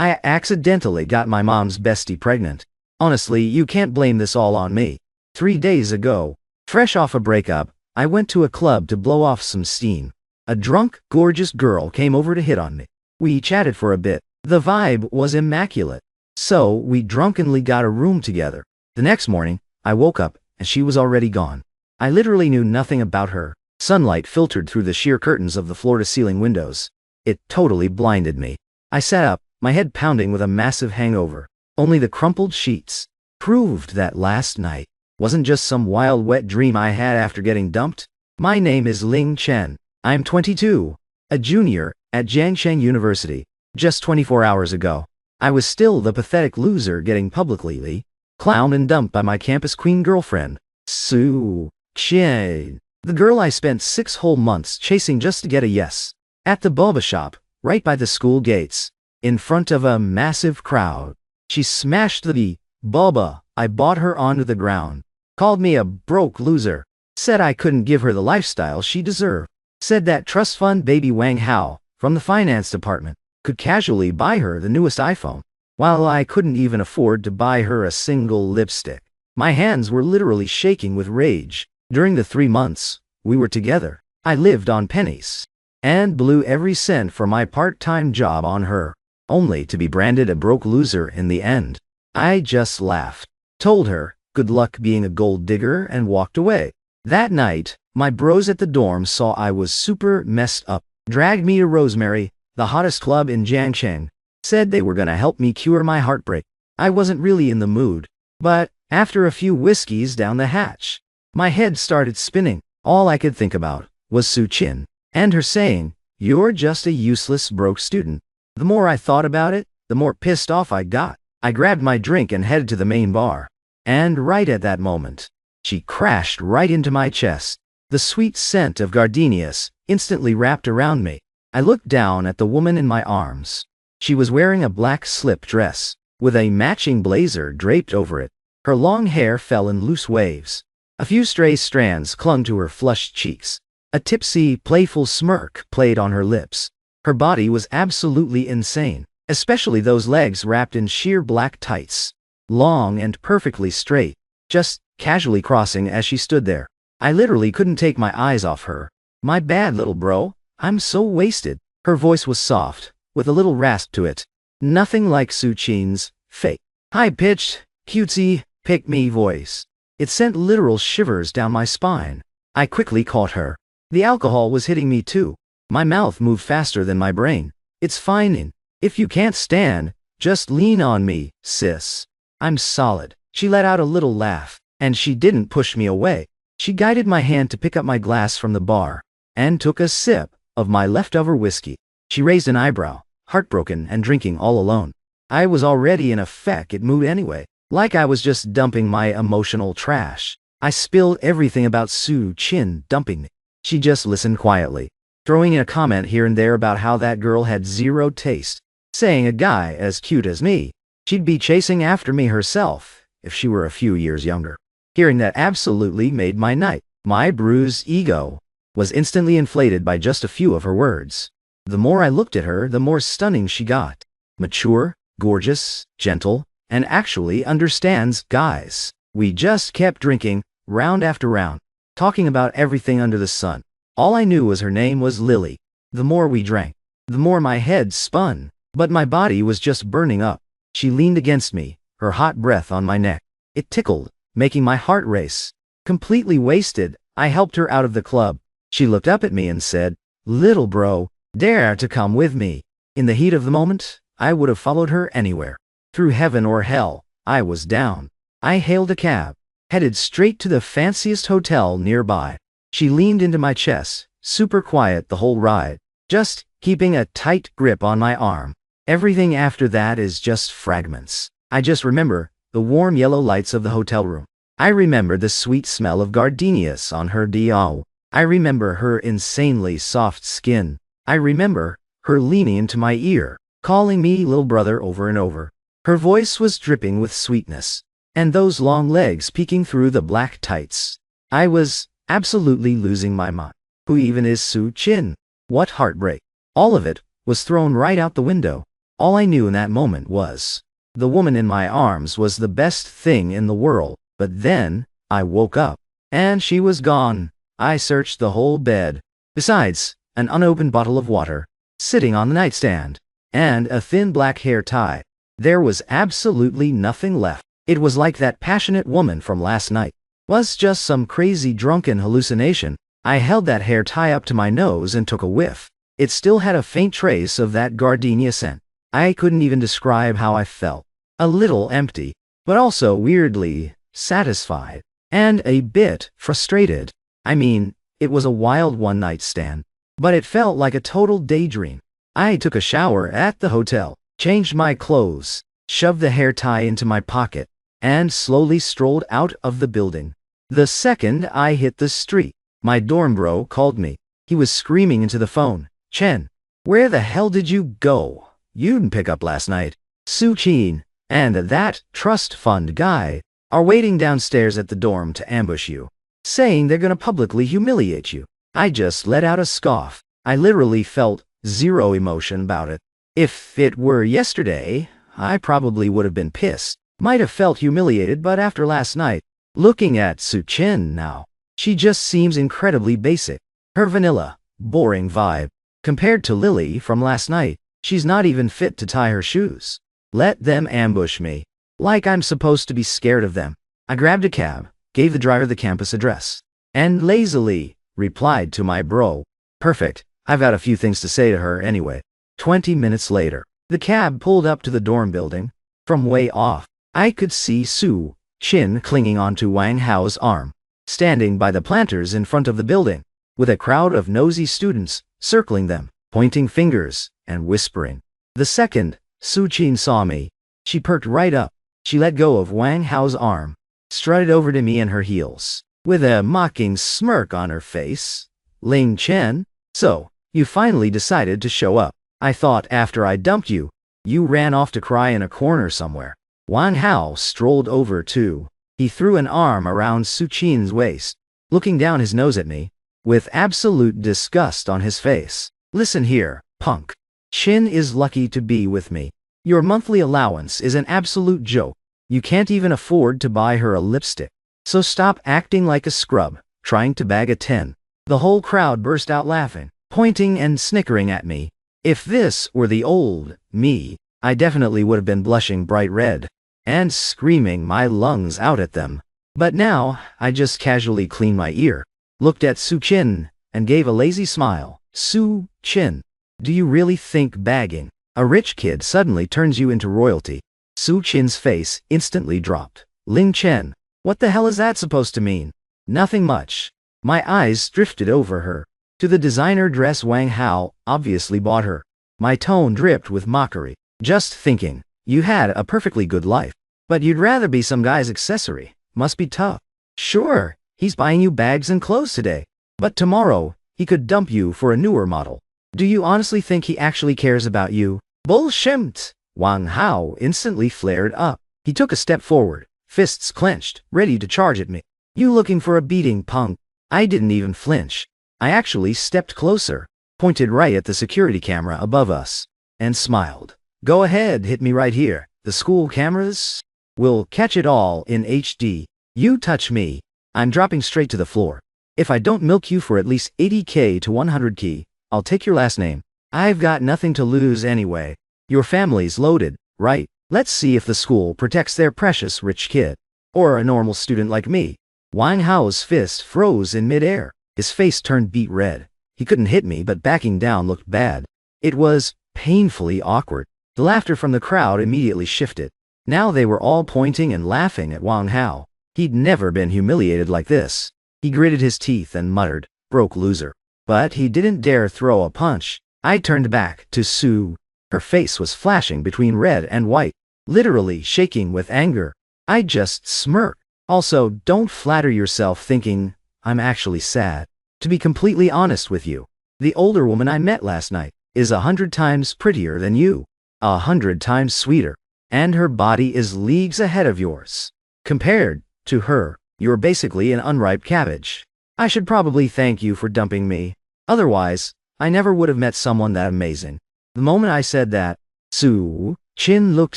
I accidentally got my mom's bestie pregnant. Honestly, you can't blame this all on me. 3 days ago, fresh off a breakup, I went to a club to blow off some steam. A drunk, gorgeous girl came over to hit on me. We chatted for a bit. The vibe was immaculate. So, we drunkenly got a room together. The next morning, I woke up, and she was already gone. I literally knew nothing about her. Sunlight filtered through the sheer curtains of the floor-to-ceiling windows. It totally blinded me. I sat up, my head pounding with a massive hangover. Only the crumpled sheets proved that last night wasn't just some wild wet dream I had after getting dumped. My name is Ling Chen. I'm 22, a junior at Jiangsheng University. Just 24 hours ago, I was still the pathetic loser getting publicly clowned and dumped by my campus queen girlfriend, Su Qian. The girl I spent 6 whole months chasing just to get a yes. At the boba shop, right by the school gates, in front of a massive crowd, she smashed the boba I bought her onto the ground, called me a broke loser, said I couldn't give her the lifestyle she deserved, said that trust fund baby Wang Hao from the finance department could casually buy her the newest iPhone, while I couldn't even afford to buy her a single lipstick. My hands were literally shaking with rage. During the 3 months we were together, I lived on pennies and blew every cent for my part-time job on her, only to be branded a broke loser in the end. I just laughed, told her good luck being a gold digger, and walked away. That night, my bros at the dorm saw I was super messed up, dragged me to Rosemary, the hottest club in Jiangsheng, said they were gonna help me cure my heartbreak. I wasn't really in the mood, but after a few whiskeys down the hatch, my head started spinning. All I could think about was Su Qin and her saying, "You're just a useless broke student." The more I thought about it, the more pissed off I got. I grabbed my drink and headed to the main bar. And right at that moment, she crashed right into my chest. The sweet scent of gardenias instantly wrapped around me. I looked down at the woman in my arms. She was wearing a black slip dress, with a matching blazer draped over it. Her long hair fell in loose waves. A few stray strands clung to her flushed cheeks. A tipsy, playful smirk played on her lips. Her body was absolutely insane, especially those legs wrapped in sheer black tights, long and perfectly straight, just casually crossing as she stood there. I literally couldn't take my eyes off her. "My bad, little bro. I'm so wasted." Her voice was soft, with a little rasp to it. Nothing like Su Qin's fake, high-pitched, cutesy, pick-me voice. It sent literal shivers down my spine. I quickly caught her. The alcohol was hitting me too. My mouth moved faster than my brain. "It's fine. If you can't stand, just lean on me, sis. I'm solid." She let out a little laugh, and she didn't push me away. She guided my hand to pick up my glass from the bar, and took a sip of my leftover whiskey. She raised an eyebrow, heartbroken and drinking all alone. I was already in a feck-it mood anyway, like I was just dumping my emotional trash. I spilled everything about Su Qin dumping me. She just listened quietly, throwing in a comment here and there about how that girl had zero taste, saying a guy as cute as me, she'd be chasing after me herself if she were a few years younger. Hearing that absolutely made my night. My bruised ego was instantly inflated by just a few of her words. The more I looked at her, the more stunning she got. Mature, gorgeous, gentle, and actually understands guys. We just kept drinking, round after round, talking about everything under the sun. All I knew was her name was Lily. The more we drank, the more my head spun, but my body was just burning up. She leaned against me, her hot breath on my neck. It tickled, making my heart race. Completely wasted, I helped her out of the club. She looked up at me and said, "Little bro, dare to come with me." In the heat of the moment, I would have followed her anywhere. Through heaven or hell, I was down. I hailed a cab, headed straight to the fanciest hotel nearby. She leaned into my chest, super quiet the whole ride, just keeping a tight grip on my arm. Everything after that is just fragments. I just remember the warm yellow lights of the hotel room. I remember the sweet smell of gardenias on her diao. I remember her insanely soft skin. I remember her leaning into my ear, calling me little brother over and over. Her voice was dripping with sweetness, and those long legs peeking through the black tights. I was absolutely losing my mind. Who even is Su Qin? What heartbreak. All of it was thrown right out the window. All I knew in that moment was, the woman in my arms was the best thing in the world. But then, I woke up, and she was gone. I searched the whole bed. Besides, an unopened bottle of water, sitting on the nightstand, and a thin black hair tie. There was absolutely nothing left. It was like that passionate woman from last night was just some crazy drunken hallucination. I held that hair tie up to my nose and took a whiff. It still had a faint trace of that gardenia scent. I couldn't even describe how I felt. A little empty, but also weirdly satisfied, and a bit frustrated. I mean, it was a wild one-night stand, but it felt like a total daydream. I took a shower at the hotel, changed my clothes, shoved the hair tie into my pocket, and slowly strolled out of the building. The second I hit the street, my dorm bro called me. He was screaming into the phone, "Chen, where the hell did you go? You didn't pick up last night. Su-chin and that trust fund guy are waiting downstairs at the dorm to ambush you, saying they're gonna publicly humiliate you." I just let out a scoff. I literally felt zero emotion about it. If it were yesterday, I probably would have been pissed. Might have felt humiliated, but after last night, looking at Su-chin now, she just seems incredibly basic. Her vanilla, boring vibe. Compared to Lily from last night, she's not even fit to tie her shoes. Let them ambush me. Like I'm supposed to be scared of them. I grabbed a cab, gave the driver the campus address, and lazily replied to my bro, "Perfect, I've got a few things to say to her anyway." 20 minutes later, the cab pulled up to the dorm building. From way off, I could see Su-chin clinging onto Wang Hao's arm, standing by the planters in front of the building, with a crowd of nosy students circling them, pointing fingers and whispering. The second Su-chin saw me, she perked right up. She let go of Wang Hao's arm, strutted over to me in her heels, with a mocking smirk on her face. "Ling Chen, so, you finally decided to show up. I thought after I dumped you, you ran off to cry in a corner somewhere." Wang Hao strolled over too. He threw an arm around Su-chin's waist, looking down his nose at me, with absolute disgust on his face. "Listen here, punk. Chin is lucky to be with me. Your monthly allowance is an absolute joke. You can't even afford to buy her a lipstick. So stop acting like a scrub, trying to bag a 10. The whole crowd burst out laughing, pointing and snickering at me. If this were the old me, I definitely would have been blushing bright red and screaming my lungs out at them. But now, I just casually cleaned my ear, looked at Su-chin, and gave a lazy smile. "Su-chin, do you really think bagging a rich kid suddenly turns you into royalty?" Su-chin's face instantly dropped. "Ling Chen, what the hell is that supposed to mean?" "Nothing much." My eyes drifted over her, to the designer dress Wang Hao obviously bought her. My tone dripped with mockery. "Just thinking, you had a perfectly good life, but you'd rather be some guy's accessory. Must be tough. Sure, he's buying you bags and clothes today, but tomorrow, he could dump you for a newer model. Do you honestly think he actually cares about you?" "Bullshit!" Wang Hao instantly flared up. He took a step forward, fists clenched, ready to charge at me. "You looking for a beating, punk?" I didn't even flinch. I actually stepped closer, pointed right at the security camera above us, and smiled. "Go ahead, hit me right here. The school cameras will catch it all in HD. You touch me, I'm dropping straight to the floor. If I don't milk you for at least 80k to 100k, I'll take your last name. I've got nothing to lose anyway. Your family's loaded, right? Let's see if the school protects their precious rich kid, or a normal student like me." Wang Hao's fist froze in midair. His face turned beet red. He couldn't hit me, but backing down looked bad. It was painfully awkward. The laughter from the crowd immediately shifted. Now they were all pointing and laughing at Wang Hao. He'd never been humiliated like this. He gritted his teeth and muttered, "Broke loser." But he didn't dare throw a punch. I turned back to Su. Her face was flashing between red and white, literally shaking with anger. I just smirked. "Also, don't flatter yourself thinking I'm actually sad. To be completely honest with you, the older woman I met last night is 100 times prettier than you, 100 times sweeter, and her body is leagues ahead of yours. Compared to her, you're basically an unripe cabbage. I should probably thank you for dumping me. Otherwise, I never would have met someone that amazing." The moment I said that, Su Chin looked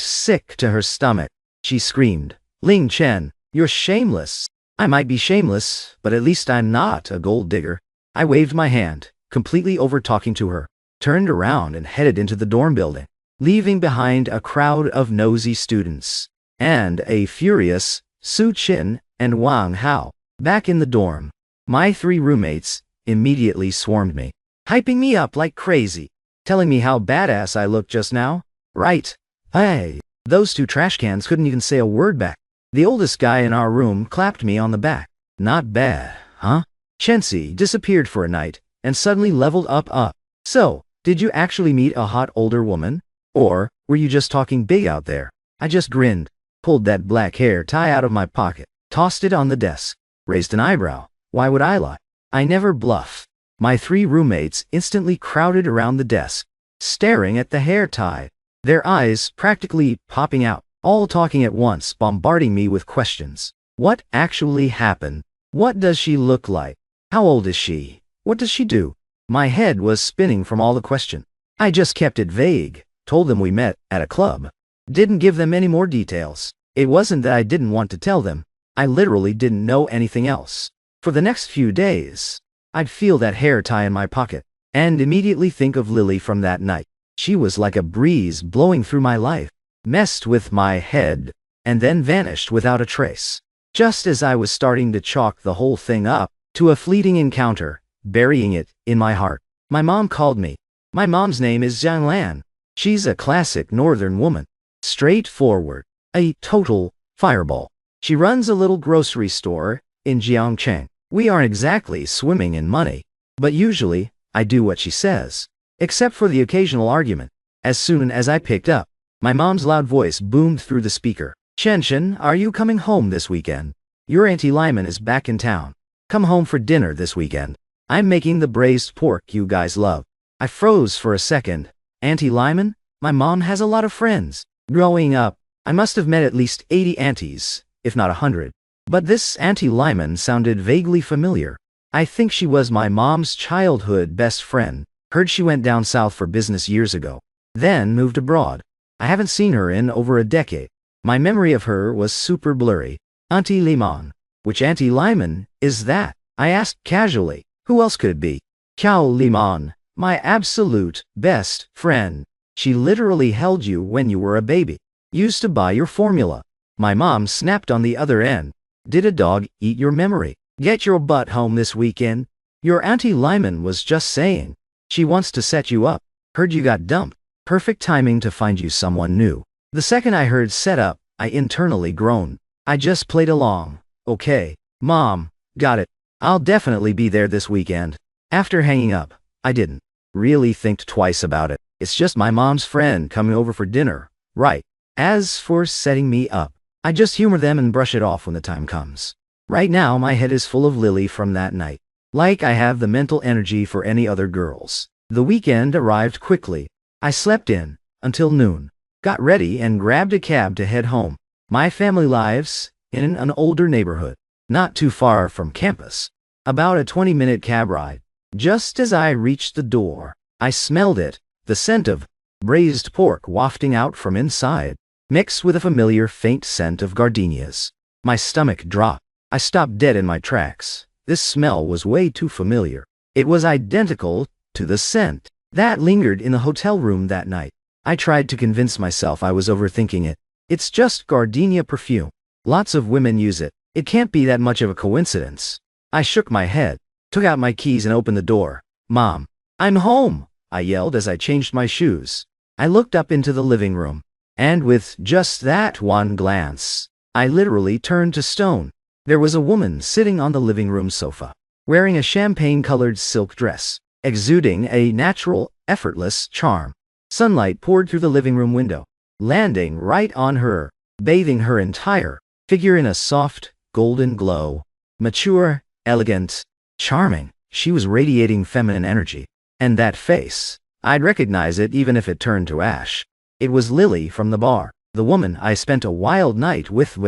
sick to her stomach. She screamed, Ling Chen, you're shameless. I might be shameless, but at least I'm not a gold digger. I waved my hand, completely over-talking to her, turned around and headed into the dorm building, leaving behind a crowd of nosy students, and a furious Su Chin and Wang Hao. Back in the dorm, my 3 roommates immediately swarmed me, hyping me up like crazy, telling me how badass I looked just now. Right. Hey, those 2 trash cans couldn't even say a word back. The oldest guy in our room clapped me on the back. Not bad, huh? Chensi disappeared for a night and suddenly leveled up. So, did you actually meet a hot older woman? Or were you just talking big out there? I just grinned, pulled that black hair tie out of my pocket, tossed it on the desk, raised an eyebrow. Why would I lie? I never bluff. My 3 roommates instantly crowded around the desk, staring at the hair tie, their eyes practically popping out, all talking at once, bombarding me with questions. What actually happened? What does she look like? How old is she? What does she do? My head was spinning from all the questions. I just kept it vague, told them we met at a club. Didn't give them any more details. It wasn't that I didn't want to tell them. I literally didn't know anything else. For the next few days, I'd feel that hair tie in my pocket, and immediately think of Lily from that night. She was like a breeze blowing through my life, messed with my head, and then vanished without a trace. Just as I was starting to chalk the whole thing up to a fleeting encounter, burying it in my heart, my mom called me. My mom's name is Zhang Lan. She's a classic northern woman. Straightforward. A total fireball. She runs a little grocery store in Jiangcheng. We aren't exactly swimming in money, but usually, I do what she says. Except for the occasional argument. As soon as I picked up, my mom's loud voice boomed through the speaker. Chen, are you coming home this weekend? Your Auntie Lyman is back in town. Come home for dinner this weekend. I'm making the braised pork you guys love. I froze for a second. Auntie Lyman? My mom has a lot of friends. Growing up, I must have met at least 80 aunties, if not 100. But this Auntie Lyman sounded vaguely familiar. I think she was my mom's childhood best friend. Heard she went down south for business years ago, then moved abroad. I haven't seen her in over a decade. My memory of her was super blurry. Auntie Lyman. Which Auntie Lyman is that? I asked casually. Who else could it be? Qiao Lyman, my absolute best friend. She literally held you when you were a baby. Used to buy your formula. My mom snapped on the other end. Did a dog eat your memory? Get your butt home this weekend. Your Auntie Lyman was just saying. She wants to set you up. Heard you got dumped. Perfect timing to find you someone new. The second I heard set up, I internally groaned. I just played along. Okay, Mom, got it. I'll definitely be there this weekend. After hanging up, I didn't really think twice about it. It's just my mom's friend coming over for dinner, right? As for setting me up, I just humor them and brush it off when the time comes. Right now, my head is full of Lily from that night. Like I have the mental energy for any other girls. The weekend arrived quickly. I slept in until noon, got ready and grabbed a cab to head home. My family lives in an older neighborhood, not too far from campus. About a 20-minute cab ride. Just as I reached the door, I smelled it, the scent of braised pork wafting out from inside, mixed with a familiar faint scent of gardenias. My stomach dropped. I stopped dead in my tracks. This smell was way too familiar. It was identical to the scent that lingered in the hotel room that night. I tried to convince myself I was overthinking it. It's just gardenia perfume. Lots of women use it. It can't be that much of a coincidence. I shook my head, took out my keys and opened the door. Mom, I'm home, I yelled as I changed my shoes. I looked up into the living room, and with just that one glance, I literally turned to stone. There was a woman sitting on the living room sofa, wearing a champagne-colored silk dress, exuding a natural, effortless charm. Sunlight poured through the living room window, landing right on her, bathing her entire figure in a soft, golden glow. Mature, elegant, charming. She was radiating feminine energy. And that face, I'd recognize it even if it turned to ash. It was Lily from the bar, the woman I spent a wild night with.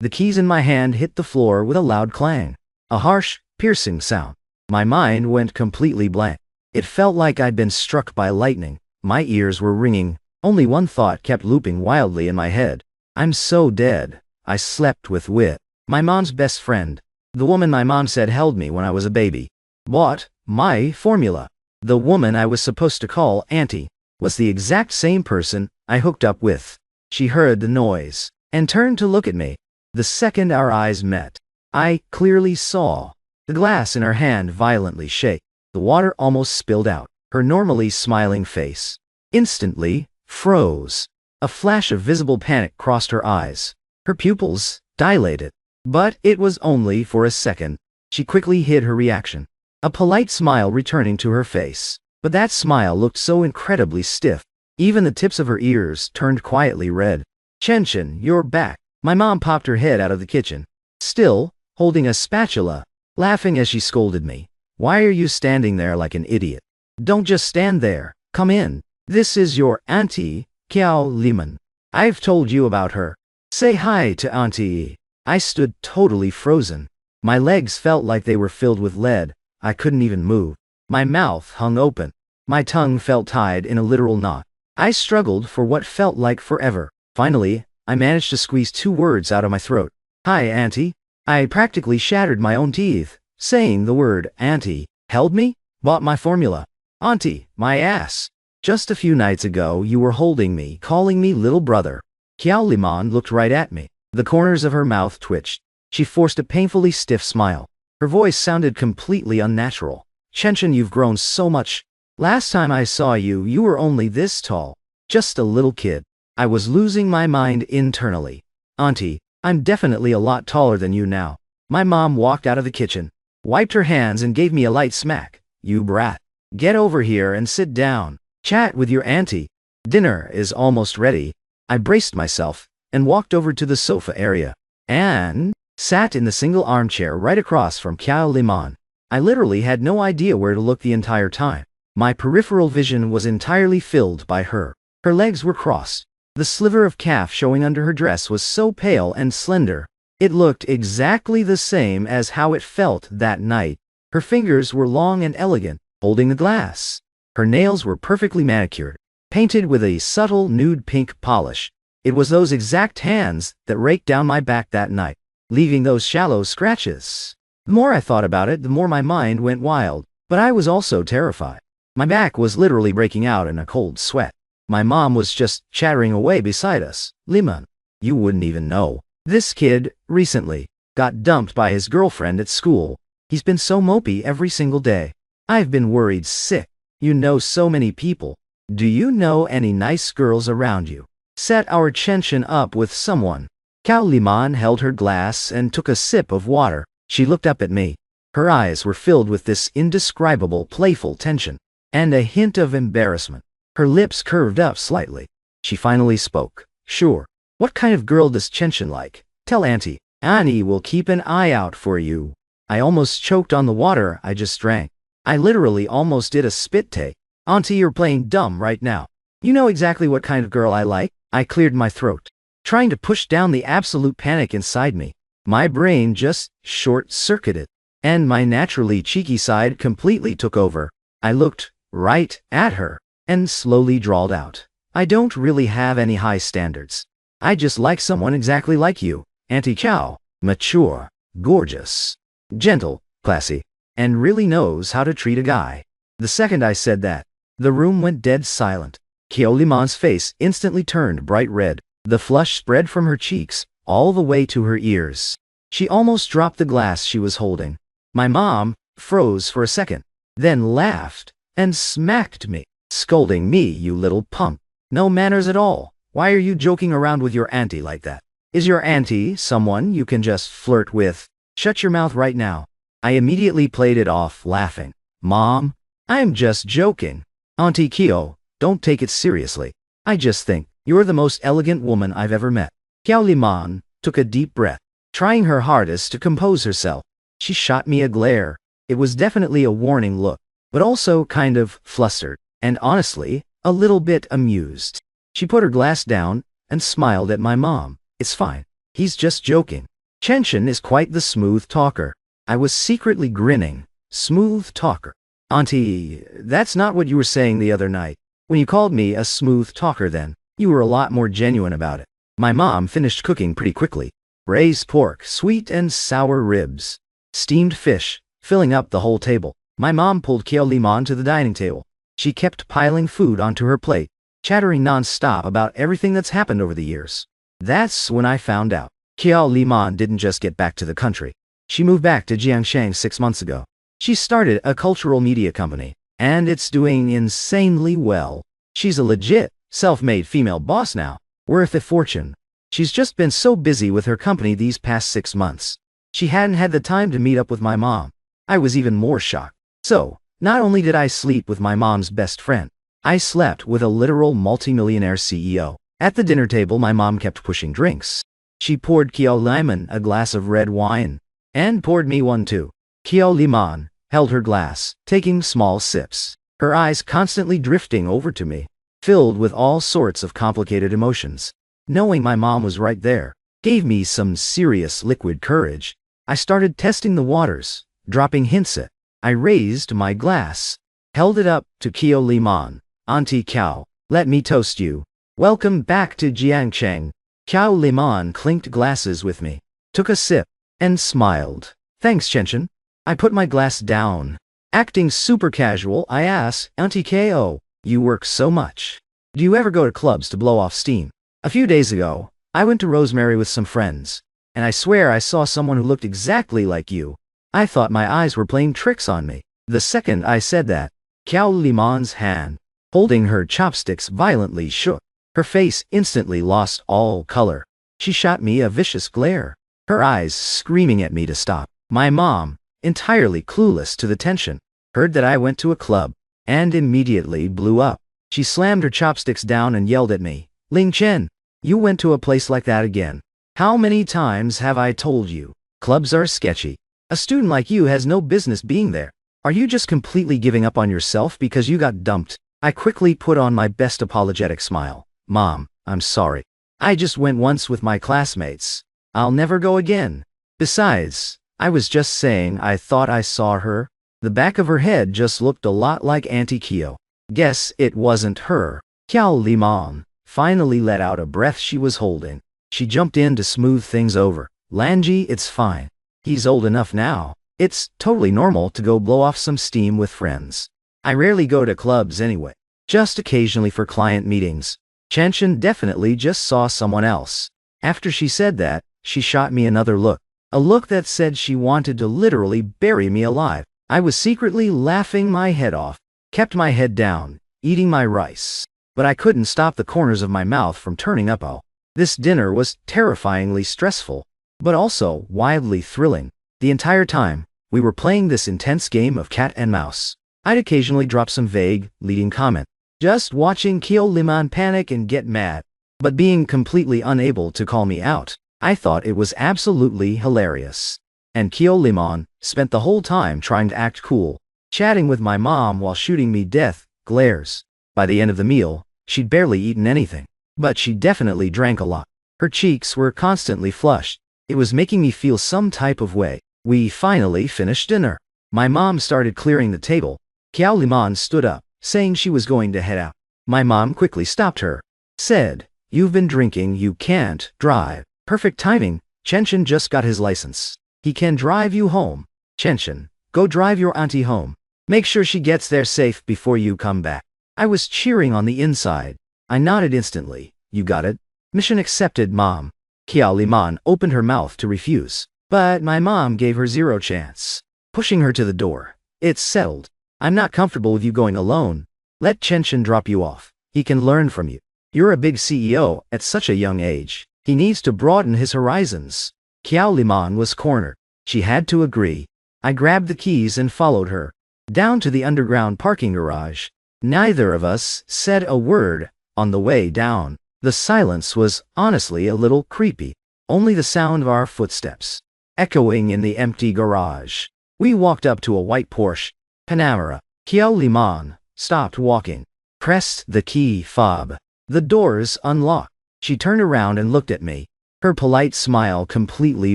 The keys in my hand hit the floor with a loud clang. A harsh, piercing sound. My mind went completely blank. It felt like I'd been struck by lightning. My ears were ringing. Only one thought kept looping wildly in my head. I'm so dead. I slept with Wit, my mom's best friend. The woman my mom said held me when I was a baby. What? My formula. The woman I was supposed to call Auntie was the exact same person I hooked up with. She heard the noise and turned to look at me. The second our eyes met, I clearly saw the glass in her hand violently shake. The water almost spilled out. Her normally smiling face instantly froze. A flash of visible panic crossed her eyes. Her pupils dilated. But it was only for a second. She quickly hid her reaction, a polite smile returning to her face. But that smile looked so incredibly stiff. Even the tips of her ears turned quietly red. Chen, you're back. My mom popped her head out of the kitchen, still holding a spatula, laughing as she scolded me. Why are you standing there like an idiot? Don't just stand there. Come in. This is your auntie, Qiao Liman. I've told you about her. Say hi to Auntie. I stood totally frozen. My legs felt like they were filled with lead. I couldn't even move. My mouth hung open. My tongue felt tied in a literal knot. I struggled for what felt like forever. Finally, I managed to squeeze 2 words out of my throat. Hi, Auntie. I practically shattered my own teeth. Saying the word Auntie held me. Bought my formula. Auntie, my ass. Just a few nights ago you were holding me, calling me little brother. Qiao Liman looked right at me. The corners of her mouth twitched. She forced a painfully stiff smile. Her voice sounded completely unnatural. Chen, you've grown so much. Last time I saw you, you were only this tall. Just a little kid. I was losing my mind internally. Auntie, I'm definitely a lot taller than you now. My mom walked out of the kitchen, wiped her hands and gave me a light smack. You brat. Get over here and sit down. Chat with your auntie. Dinner is almost ready. I braced myself and walked over to the sofa area and sat in the single armchair right across from Qiao Liman. I literally had no idea where to look the entire time. My peripheral vision was entirely filled by her. Her legs were crossed. The sliver of calf showing under her dress was so pale and slender. It looked exactly the same as how it felt that night. Her fingers were long and elegant, holding the glass. Her nails were perfectly manicured, painted with a subtle nude pink polish. It was those exact hands that raked down my back that night, leaving those shallow scratches. The more I thought about it, the more my mind went wild, but I was also terrified. My back was literally breaking out in a cold sweat. My mom was just chattering away beside us. Liman, you wouldn't even know. This kid, recently, got dumped by his girlfriend at school. He's been so mopey every single day. I've been worried sick. You know so many people. Do you know any nice girls around you? Set our Chen up with someone. Qiao Liman held her glass and took a sip of water. She looked up at me. Her eyes were filled with this indescribable playful tension and a hint of embarrassment. Her lips curved up slightly. She finally spoke. Sure. What kind of girl does Chen like? Tell Auntie. Annie will keep an eye out for you. I almost choked on the water I just drank. I literally almost did a spit take. Auntie, you're playing dumb right now. You know exactly what kind of girl I like. I cleared my throat, trying to push down the absolute panic inside me. My brain just short-circuited, and my naturally cheeky side completely took over. I looked right at her and slowly drawled out. I don't really have any high standards. I just like someone exactly like you, Auntie Qiao. Mature, gorgeous, gentle, classy, and really knows how to treat a guy. The second I said that, the room went dead silent. Qiao Liman's face instantly turned bright red. The flush spread from her cheeks all the way to her ears. She almost dropped the glass she was holding. My mom froze for a second, then laughed and smacked me, scolding me, you little punk. No manners at all. Why are you joking around with your auntie like that? Is your auntie someone you can just flirt with? Shut your mouth right now. I immediately played it off, laughing. Mom, I'm just joking. Auntie Qiao, don't take it seriously. I just think you're the most elegant woman I've ever met. Qiao Liman took a deep breath, trying her hardest to compose herself. She shot me a glare. It was definitely a warning look, but also kind of flustered, and honestly, a little bit amused. She put her glass down and smiled at my mom. It's fine. He's just joking. Chen is quite the smooth talker. I was secretly grinning. Smooth talker. Auntie, that's not what you were saying the other night. When you called me a smooth talker then, you were a lot more genuine about it. My mom finished cooking pretty quickly. Braised pork, sweet and sour ribs, steamed fish, filling up the whole table. My mom pulled Kyo Limon to the dining table. She kept piling food onto her plate, chattering non-stop about everything that's happened over the years. That's when I found out. Kyo Limon didn't just get back to the country. She moved back to Jiangshang 6 months ago. She started a cultural media company, and it's doing insanely well. She's a legit, self-made female boss now, worth a fortune. She's just been so busy with her company these past 6 months. She hadn't had the time to meet up with my mom. I was even more shocked. So, not only did I sleep with my mom's best friend, I slept with a literal multimillionaire CEO. At the dinner table, my mom kept pushing drinks. She poured Kyo Limon a glass of red wine, and poured me one too. Kyo Limon held her glass, taking small sips, her eyes constantly drifting over to me, filled with all sorts of complicated emotions. Knowing my mom was right there gave me some serious liquid courage. I started testing the waters, dropping hints at. I raised my glass, held it up to Kyo Limon. Auntie Kyo, let me toast you. Welcome back to Jiangshang. Kyo Limon clinked glasses with me, took a sip, and smiled. Thanks, Chenchen. I put my glass down. Acting super casual, I asked, Auntie Kyo, you work so much. Do you ever go to clubs to blow off steam? A few days ago, I went to Rosemary with some friends, and I swear I saw someone who looked exactly like you. I thought my eyes were playing tricks on me. The second I said that, Kyo Limon's hand, holding her chopsticks, violently shook. Her face instantly lost all color. She shot me a vicious glare, her eyes screaming at me to stop. My mom, entirely clueless to the tension, heard that I went to a club, and immediately blew up. She slammed her chopsticks down and yelled at me, Ling Chen, you went to a place like that again. How many times have I told you? Clubs are sketchy. A student like you has no business being there. Are you just completely giving up on yourself because you got dumped? I quickly put on my best apologetic smile. Mom, I'm sorry. I just went once with my classmates. I'll never go again. Besides, I was just saying I thought I saw her. The back of her head just looked a lot like Auntie Kyo. Guess it wasn't her. Kyo Limon finally let out a breath she was holding. She jumped in to smooth things over. Lanji, it's fine. He's old enough now. It's totally normal to go blow off some steam with friends. I rarely go to clubs anyway, just occasionally for client meetings. Chenchen definitely just saw someone else. After she said that, she shot me another look. A look that said she wanted to literally bury me alive. I was secretly laughing my head off, kept my head down, eating my rice. But I couldn't stop the corners of my mouth from turning up. Oh, this dinner was terrifyingly stressful, but also wildly thrilling. The entire time, we were playing this intense game of cat and mouse. I'd occasionally drop some vague, leading comment, just watching Kyo Limon panic and get mad, but being completely unable to call me out. I thought it was absolutely hilarious. And Kyo Limon spent the whole time trying to act cool, chatting with my mom while shooting me death glares. By the end of the meal, she'd barely eaten anything, but she definitely drank a lot. Her cheeks were constantly flushed. It was making me feel some type of way. We finally finished dinner. My mom started clearing the table. Kyo Limon stood up, saying she was going to head out. My mom quickly stopped her. Said, "You've been drinking, you can't drive." Perfect timing. Chenchen just got his license. He can drive you home. Chenchen, go drive your auntie home. Make sure she gets there safe before you come back. I was cheering on the inside. I nodded instantly. You got it? Mission accepted, Mom. Kyo Limon opened her mouth to refuse, but my mom gave her zero chance, pushing her to the door. It's settled. I'm not comfortable with you going alone. Let Chenchen drop you off. He can learn from you. You're a big CEO at such a young age. He needs to broaden his horizons. Kyo Limon was cornered. She had to agree. I grabbed the keys and followed her down to the underground parking garage. Neither of us said a word on the way down. The silence was honestly a little creepy. Only the sound of our footsteps echoing in the empty garage. We walked up to a white Porsche Panamera. Kyo Limon stopped walking, pressed the key fob. The doors unlocked. She turned around and looked at me. Her polite smile completely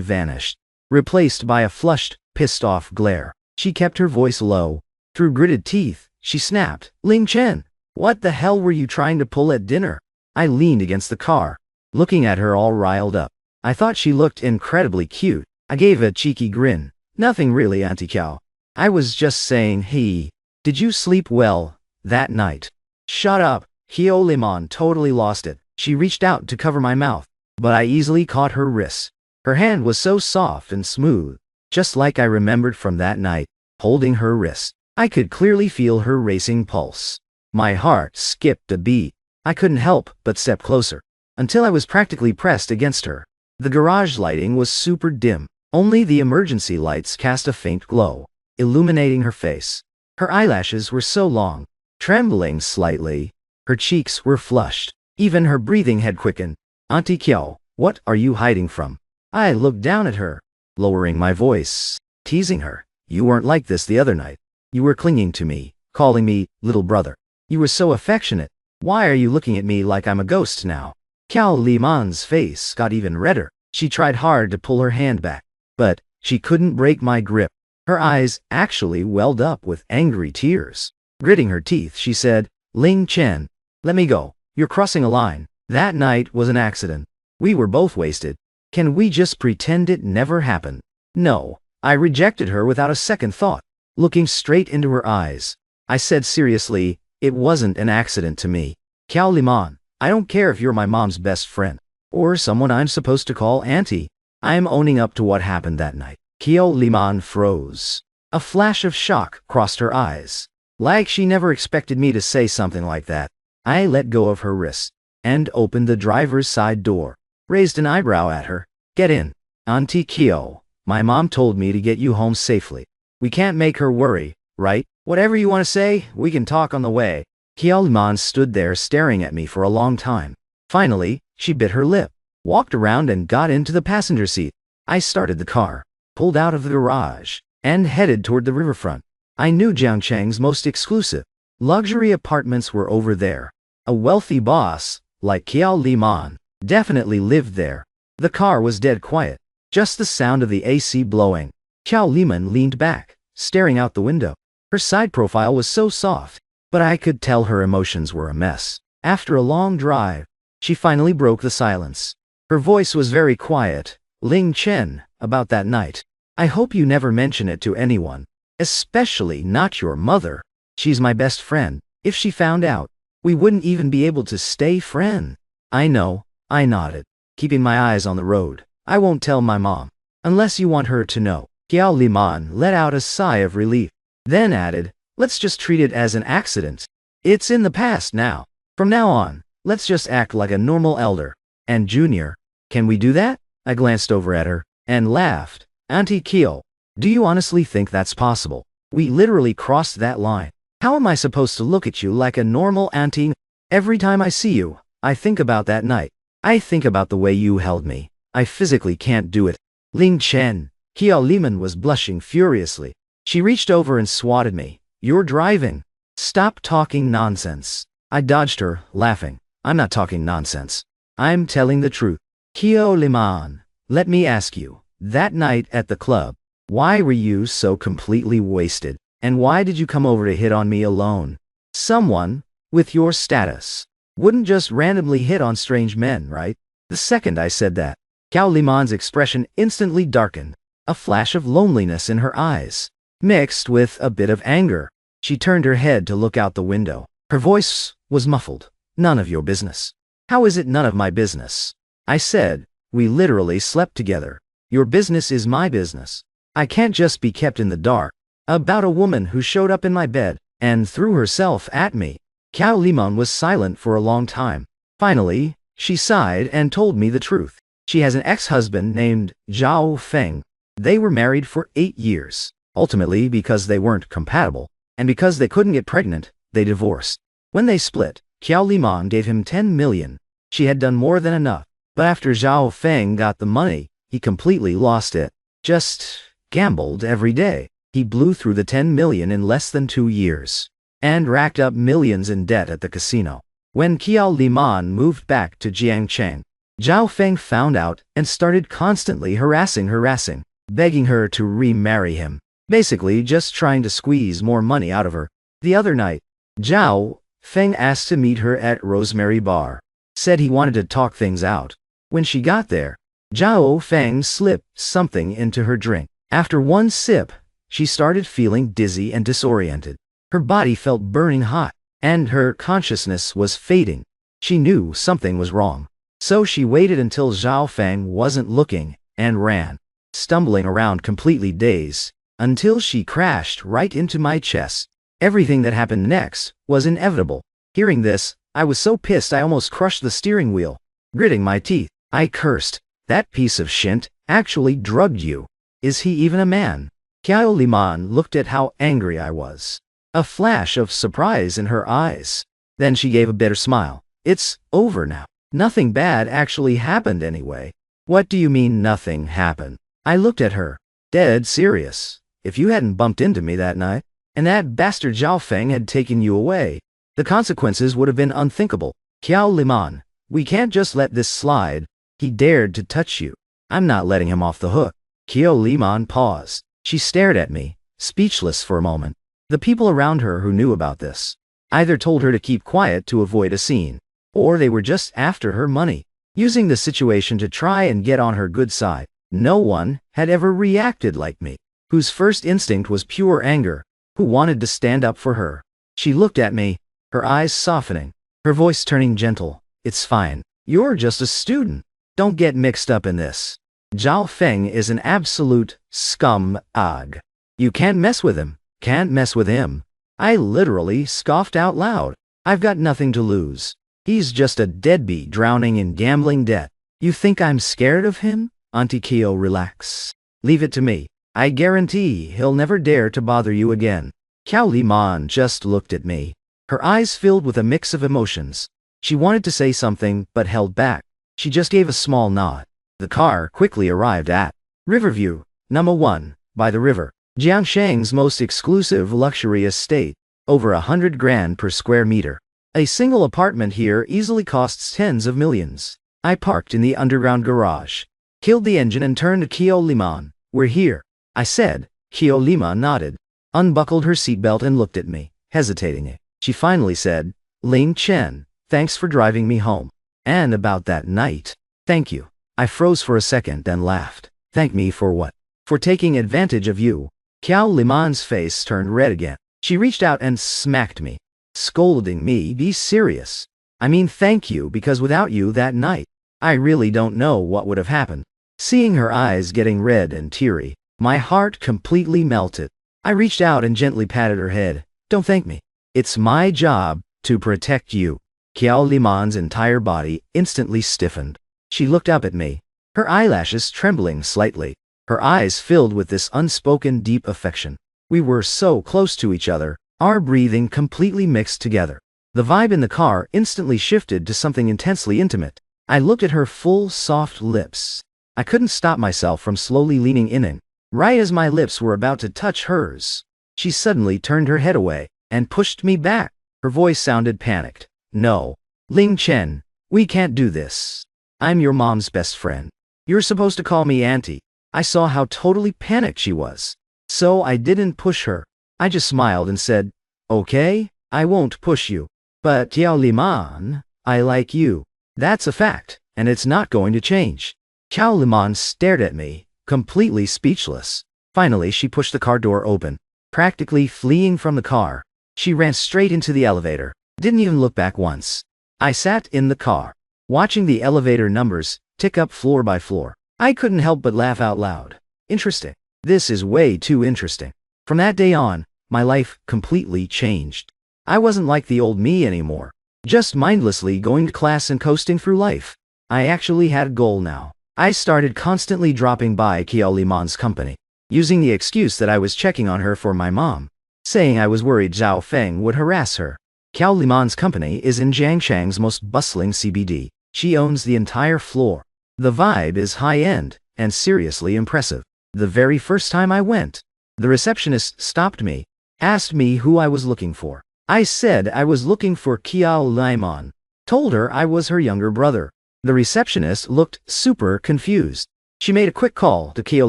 vanished, replaced by a flushed, pissed-off glare. She kept her voice low. Through gritted teeth, she snapped, "Ling Chen, What the hell were you trying to pull at dinner? I leaned against the car, looking at her all riled up. I thought she looked incredibly cute. I gave a cheeky grin. Nothing really, Auntie Cow. I was just saying, hey, did you sleep well that night? Shut up. Kyo Limon totally lost it. She reached out to cover my mouth, but I easily caught her wrist. Her hand was so soft and smooth, just like I remembered from that night, holding her wrist. I could clearly feel her racing pulse. My heart skipped a beat. I couldn't help but step closer, until I was practically pressed against her. The garage lighting was super dim. Only the emergency lights cast a faint glow, illuminating her face. Her eyelashes were so long, trembling slightly. Her cheeks were flushed. Even her breathing had quickened. Auntie Kyo, what are you hiding from? I looked down at her, lowering my voice, teasing her. You weren't like this the other night. You were clinging to me, calling me little brother. You were so affectionate. Why are you looking at me like I'm a ghost now? Kyo Limon's face got even redder. She tried hard to pull her hand back, but she couldn't break my grip. Her eyes actually welled up with angry tears. Gritting her teeth, she said, Ling Chen, let me go. You're crossing a line. That night was an accident. We were both wasted. Can we just pretend it never happened? No. I rejected her without a second thought. Looking straight into her eyes, I said seriously, it wasn't an accident to me. Kyo Limon, I don't care if you're my mom's best friend, or someone I'm supposed to call auntie. I'm owning up to what happened that night. Kyo Limon froze. A flash of shock crossed her eyes. Like she never expected me to say something like that. I let go of her wrist, and opened the driver's side door. Raised an eyebrow at her. Get in. Auntie Kyo, my mom told me to get you home safely. We can't make her worry, right? Whatever you want to say, we can talk on the way. Kyo Limon stood there staring at me for a long time. Finally, she bit her lip, walked around and got into the passenger seat. I started the car, pulled out of the garage, and headed toward the riverfront. I knew Jiangcheng's most exclusive luxury apartments were over there. A wealthy boss, like Kyo Limon, definitely lived there. The car was dead quiet, just the sound of the AC blowing. Kyo Limon leaned back, staring out the window. Her side profile was so soft, but I could tell her emotions were a mess. After a long drive, she finally broke the silence. Her voice was very quiet. Ling Chen, about that night. I hope you never mention it to anyone, especially not your mother. She's my best friend. If she found out, we wouldn't even be able to stay friends. I know, I nodded, keeping my eyes on the road. I won't tell my mom, unless you want her to know. Kyo Limon let out a sigh of relief, then added, let's just treat it as an accident. It's in the past now. From now on, let's just act like a normal elder and junior. Can we do that? I glanced over at her and laughed. Auntie Kyo, do you honestly think that's possible? We literally crossed that line. How am I supposed to look at you like a normal auntie? Every time I see you, I think about that night. I think about the way you held me. I physically can't do it. Ling Chen. Kyo Limon was blushing furiously. She reached over and swatted me. You're driving. Stop talking nonsense. I dodged her, laughing. I'm not talking nonsense. I'm telling the truth. Kyo Limon, let me ask you, that night at the club, why were you so completely wasted? And why did you come over to hit on me alone? Someone, with your status, wouldn't just randomly hit on strange men, right? The second I said that, Kyo Limon's expression instantly darkened. A flash of loneliness in her eyes, mixed with a bit of anger. She turned her head to look out the window. Her voice was muffled. None of your business. How is it none of my business? I said, we literally slept together. Your business is my business. I can't just be kept in the dark about a woman who showed up in my bed and threw herself at me. Kyo Limon was silent for a long time. Finally, she sighed and told me the truth. She has an ex-husband named Zhao Feng. They were married for 8 years. Ultimately, because they weren't compatible, and because they couldn't get pregnant, they divorced. When they split, Kyo Limon gave him 10 million. She had done more than enough. But after Zhao Feng got the money, he completely lost it. Just gambled every day. He blew through the 10 million in less than 2 years, and racked up millions in debt at the casino. When Kyo Limon moved back to Jiangcheng, Zhao Feng found out and started constantly harassing, begging her to remarry him. Basically just trying to squeeze more money out of her. The other night, Zhao Feng asked to meet her at Rosemary Bar. Said he wanted to talk things out. When she got there, Zhao Feng slipped something into her drink. After one sip, she started feeling dizzy and disoriented. Her body felt burning hot, and her consciousness was fading. She knew something was wrong. So she waited until Zhao Feng wasn't looking, and ran, stumbling around completely dazed, until she crashed right into my chest. Everything that happened next was inevitable. Hearing this, I was so pissed I almost crushed the steering wheel. Gritting my teeth, I cursed. That piece of shit actually drugged you. Is he even a man? Qiao Liman looked at how angry I was. A flash of surprise in her eyes. Then she gave a bitter smile. It's over now. Nothing bad actually happened anyway. What do you mean nothing happened? I looked at her, dead serious. If you hadn't bumped into me that night, and that bastard Zhao Feng had taken you away, the consequences would have been unthinkable. Qiao Liman, we can't just let this slide. He dared to touch you. I'm not letting him off the hook. Qiao Liman paused. She stared at me, speechless for a moment. The people around her who knew about this either told her to keep quiet to avoid a scene, or they were just after her money, using the situation to try and get on her good side. No one had ever reacted like me, whose first instinct was pure anger, who wanted to stand up for her. She looked at me, her eyes softening, her voice turning gentle. It's fine. You're just a student. Don't get mixed up in this. Zhao Feng is an absolute scum-ag. You can't mess with him. Can't mess with him. I literally scoffed out loud. I've got nothing to lose. He's just a deadbeat drowning in gambling debt. You think I'm scared of him? Auntie Kyo, relax. Leave it to me. I guarantee he'll never dare to bother you again. Qiao Liman just looked at me. Her eyes filled with a mix of emotions. She wanted to say something, but held back. She just gave a small nod. The car quickly arrived at Riverview, number 1, by the river. Jiangshang's most exclusive luxury estate, over 100 grand per square meter. A single apartment here easily costs tens of millions. I parked in the underground garage, killed the engine and turned to Qiao Liman. We're here, I said. Qiao Liman nodded, unbuckled her seatbelt and looked at me, hesitating. She finally said, Ling Chen, thanks for driving me home. And about that night. Thank you. I froze for a second, then laughed. Thank me for what? For taking advantage of you. Qiao Liman's face turned red again. She reached out and smacked me, scolding me. Be serious. I mean, thank you, because without you that night, I really don't know what would have happened. Seeing her eyes getting red and teary, my heart completely melted. I reached out and gently patted her head. Don't thank me. It's my job to protect you. Qiao Liman's entire body instantly stiffened. She looked up at me, her eyelashes trembling slightly, her eyes filled with this unspoken deep affection. We were so close to each other, our breathing completely mixed together. The vibe in the car instantly shifted to something intensely intimate. I looked at her full, soft lips. I couldn't stop myself from slowly leaning in. Right as my lips were about to touch hers, she suddenly turned her head away and pushed me back. Her voice sounded panicked. No, Ling Chen, we can't do this. I'm your mom's best friend. You're supposed to call me auntie. I saw how totally panicked she was, so I didn't push her. I just smiled and said, okay, I won't push you. But Qiao Liman, I like you. That's a fact, and it's not going to change. Qiao Liman stared at me, completely speechless. Finally, she pushed the car door open, practically fleeing from the car. She ran straight into the elevator, didn't even look back once. I sat in the car, watching the elevator numbers tick up floor by floor. I couldn't help but laugh out loud. Interesting. This is way too interesting. From that day on, my life completely changed. I wasn't like the old me anymore, just mindlessly going to class and coasting through life. I actually had a goal now. I started constantly dropping by Qiao Liman's company, using the excuse that I was checking on her for my mom, saying I was worried Zhao Feng would harass her. Qiao Liman's company is in Jiangshang's most bustling CBD. She owns the entire floor. The vibe is high-end and seriously impressive. The very first time I went, the receptionist stopped me, asked me who I was looking for. I said I was looking for Qiao Liman, told her I was her younger brother. The receptionist looked super confused. She made a quick call to Qiao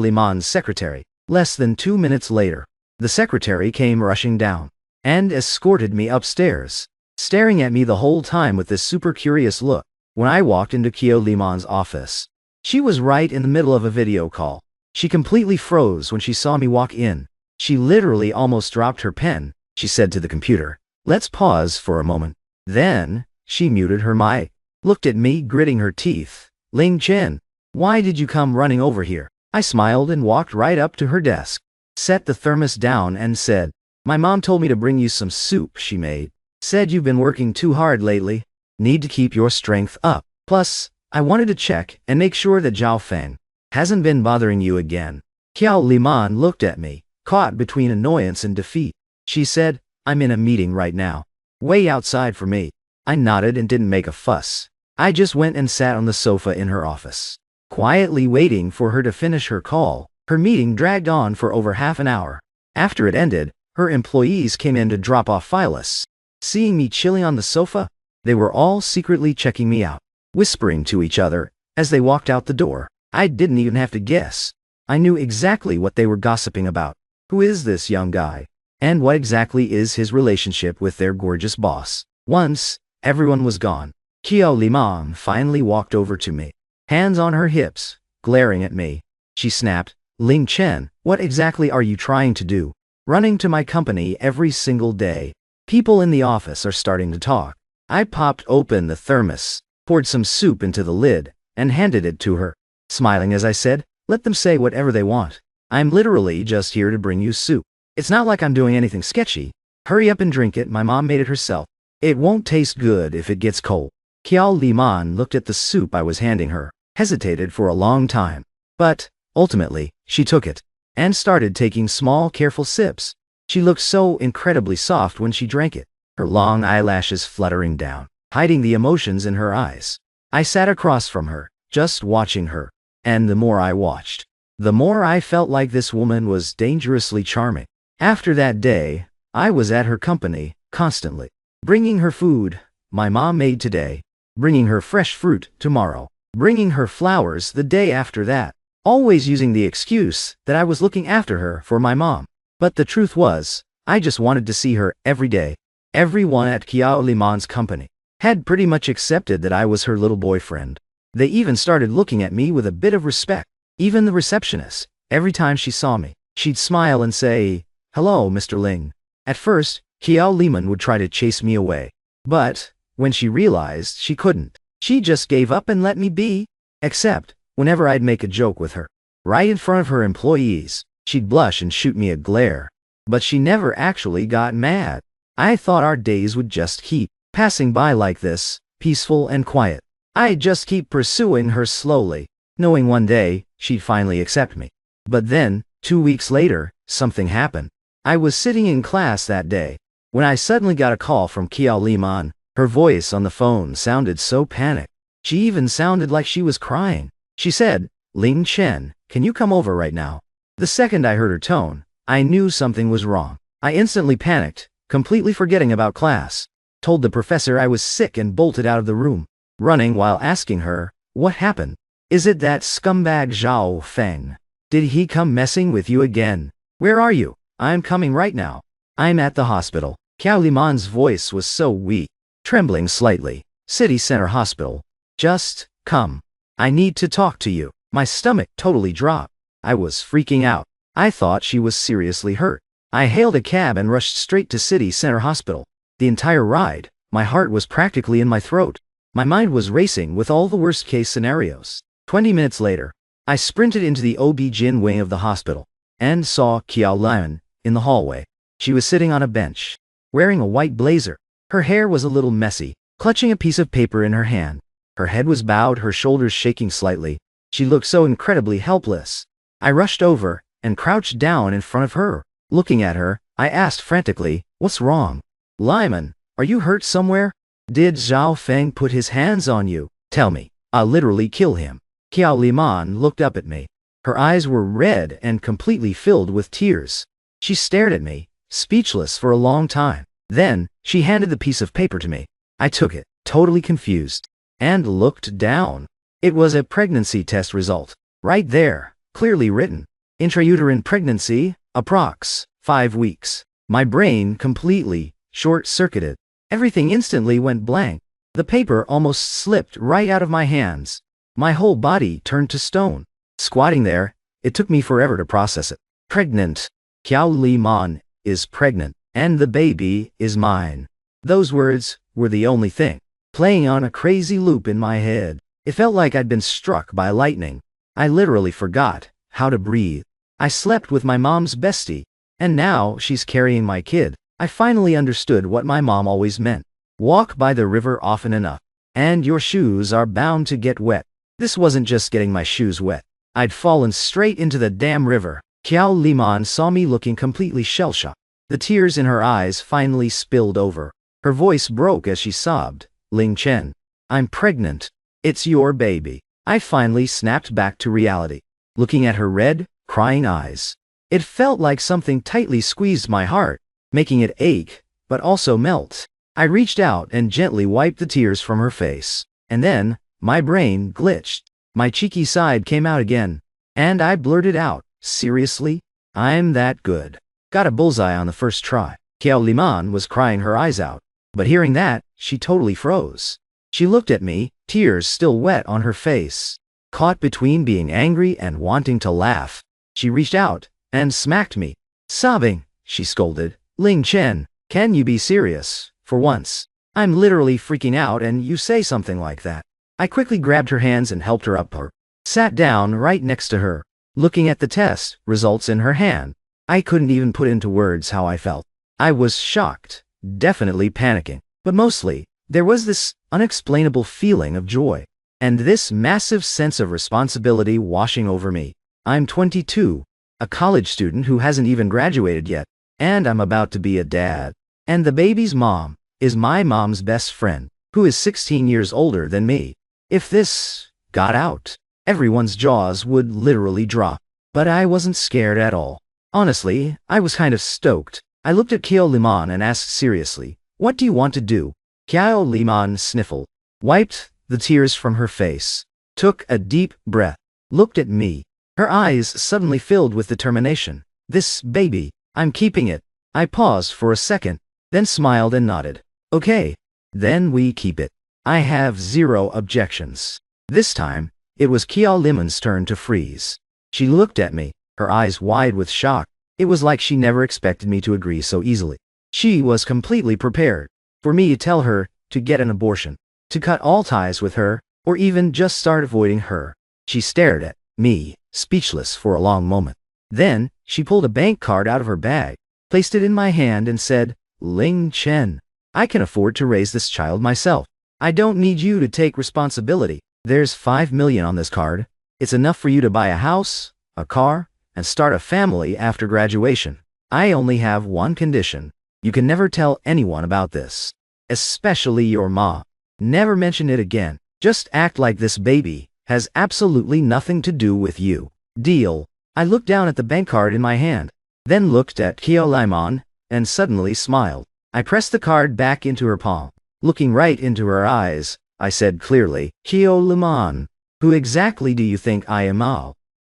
Liman's secretary. Less than 2 minutes later, the secretary came rushing down and escorted me upstairs. staring at me the whole time with this super curious look. When I walked into Kyo Liman's office, she was right in the middle of a video call. She completely froze when she saw me walk in. She literally almost dropped her pen. She said to the computer, "Let's pause for a moment." Then, she muted her mic, looked at me gritting her teeth. "Ling Chen, why did you come running over here?" I smiled and walked right up to her desk, set the thermos down and said, "My mom told me to bring you some soup she made. Said you've been working too hard lately. Need to keep your strength up. Plus, I wanted to check and make sure that Zhao Feng hasn't been bothering you again." Qiao Liman looked at me, caught between annoyance and defeat. She said, "I'm in a meeting right now. Way outside for me." I nodded and didn't make a fuss. I just went and sat on the sofa in her office, quietly waiting for her to finish her call. Her meeting dragged on for over half an hour. After it ended, her employees came in to drop off file lists. Seeing me chilling on the sofa, they were all secretly checking me out, whispering to each other as they walked out the door. I didn't even have to guess. I knew exactly what they were gossiping about. Who is this young guy? And what exactly is his relationship with their gorgeous boss? Once everyone was gone, Qiao Liman finally walked over to me, hands on her hips, glaring at me. She snapped, "Ling Chen, what exactly are you trying to do? Running to my company every single day. People in the office are starting to talk." I popped open the thermos, poured some soup into the lid, and handed it to her, smiling as I said, "Let them say whatever they want. I'm literally just here to bring you soup. It's not like I'm doing anything sketchy. Hurry up and drink it, my mom made it herself. It won't taste good if it gets cold." Qiao Liman looked at the soup I was handing her, hesitated for a long time. But, ultimately, she took it, and started taking small, careful sips. She looked so incredibly soft when she drank it, her long eyelashes fluttering down, hiding the emotions in her eyes. I sat across from her, just watching her, and the more I watched, the more I felt like this woman was dangerously charming. After that day, I was at her company, constantly, bringing her food my mom made today, bringing her fresh fruit tomorrow, bringing her flowers the day after that, always using the excuse that I was looking after her for my mom. But the truth was, I just wanted to see her every day. Everyone at Qiao Liman's company had pretty much accepted that I was her little boyfriend. They even started looking at me with a bit of respect. Even the receptionist, every time she saw me, she'd smile and say, "Hello, Mr. Ling." At first, Qiao Liman would try to chase me away. But, when she realized she couldn't, she just gave up and let me be. Except, whenever I'd make a joke with her, right in front of her employees, she'd blush and shoot me a glare. But she never actually got mad. I thought our days would just keep passing by like this, peaceful and quiet. I'd just keep pursuing her slowly, knowing one day she'd finally accept me. But then, 2 weeks later, something happened. I was sitting in class that day, when I suddenly got a call from Qiao Liman. Her voice on the phone sounded so panicked. She even sounded like she was crying. She said, "Ling Chen, can you come over right now?" The second I heard her tone, I knew something was wrong. I instantly panicked, completely forgetting about class. Told the professor I was sick and bolted out of the room, running while asking her, "What happened? Is it that scumbag Zhao Feng? Did he come messing with you again? Where are you?" "I'm coming right now. I'm at the hospital." Qiao Liman's voice was so weak, trembling slightly. "City Center Hospital. Just come. I need to talk to you." My stomach totally dropped. I was freaking out. I thought she was seriously hurt. I hailed a cab and rushed straight to City Center Hospital. The entire ride, my heart was practically in my throat. My mind was racing with all the worst-case scenarios. 20 minutes later, I sprinted into the OB-GYN wing of the hospital and saw Qiao Liman in the hallway. She was sitting on a bench, wearing a white blazer. Her hair was a little messy, clutching a piece of paper in her hand. Her head was bowed, her shoulders shaking slightly. She looked so incredibly helpless. I rushed over and crouched down in front of her. Looking at her, I asked frantically, "What's wrong? Liman, are you hurt somewhere? Did Zhao Feng put his hands on you? Tell me, I'll literally kill him." Qiao Liman looked up at me. Her eyes were red and completely filled with tears. She stared at me, speechless for a long time. Then, she handed the piece of paper to me. I took it, totally confused, and looked down. It was a pregnancy test result. Right there, clearly written. Intrauterine pregnancy, approx. 5 weeks. My brain completely short-circuited. Everything instantly went blank. The paper almost slipped right out of my hands. My whole body turned to stone. Squatting there, it took me forever to process it. Pregnant. Qiao Liman is pregnant, and the baby is mine. Those words were the only thing playing on a crazy loop in my head. It felt like I'd been struck by lightning. I literally forgot how to breathe. I slept with my mom's bestie, and now she's carrying my kid. I finally understood what my mom always meant. Walk by the river often enough, and your shoes are bound to get wet. This wasn't just getting my shoes wet. I'd fallen straight into the damn river. Qiao Liman saw me looking completely shell-shocked. The tears in her eyes finally spilled over. Her voice broke as she sobbed. Ling Chen, I'm pregnant. It's your baby. I finally snapped back to reality, looking at her red, crying eyes. It felt like something tightly squeezed my heart, making it ache, but also melt. I reached out and gently wiped the tears from her face. And then, my brain glitched. My cheeky side came out again, and I blurted out, seriously? I'm that good. Got a bullseye on the first try. Qiao Liman was crying her eyes out, but hearing that, she totally froze. She looked at me, tears still wet on her face. Caught between being angry and wanting to laugh, she reached out and smacked me. Sobbing, she scolded, Ling Chen, can you be serious, for once? I'm literally freaking out and you say something like that. I quickly grabbed her hands and helped her up her. Sat down right next to her, looking at the test results in her hand. I couldn't even put into words how I felt. I was shocked, definitely panicking, but mostly, there was this unexplainable feeling of joy, and this massive sense of responsibility washing over me. I'm 22, a college student who hasn't even graduated yet, and I'm about to be a dad. And the baby's mom is my mom's best friend, who is 16 years older than me. If this got out, everyone's jaws would literally drop. But I wasn't scared at all. Honestly, I was kind of stoked. I looked at Qiao Liman and asked seriously, what do you want to do? Qiao Liman sniffled, wiped the tears from her face, took a deep breath, looked at me. Her eyes suddenly filled with determination. This baby, I'm keeping it. I paused for a second, then smiled and nodded. Okay, then we keep it. I have zero objections. This time, it was Qiao Liman's turn to freeze. She looked at me, her eyes wide with shock. It was like she never expected me to agree so easily. She was completely prepared for me to tell her to get an abortion, to cut all ties with her, or even just start avoiding her. She stared at me, speechless for a long moment. Then, she pulled a bank card out of her bag, placed it in my hand and said, Ling Chen, I can afford to raise this child myself. I don't need you to take responsibility. There's 5 million on this card. It's enough for you to buy a house, a car, and start a family after graduation. I only have one condition. You can never tell anyone about this. Especially your mom. Never mention it again. Just act like this baby has absolutely nothing to do with you. Deal. I looked down at the bank card in my hand, then looked at Qiao Liman, and suddenly smiled. I pressed the card back into her palm. Looking right into her eyes, I said clearly, Qiao Liman, who exactly do you think I am?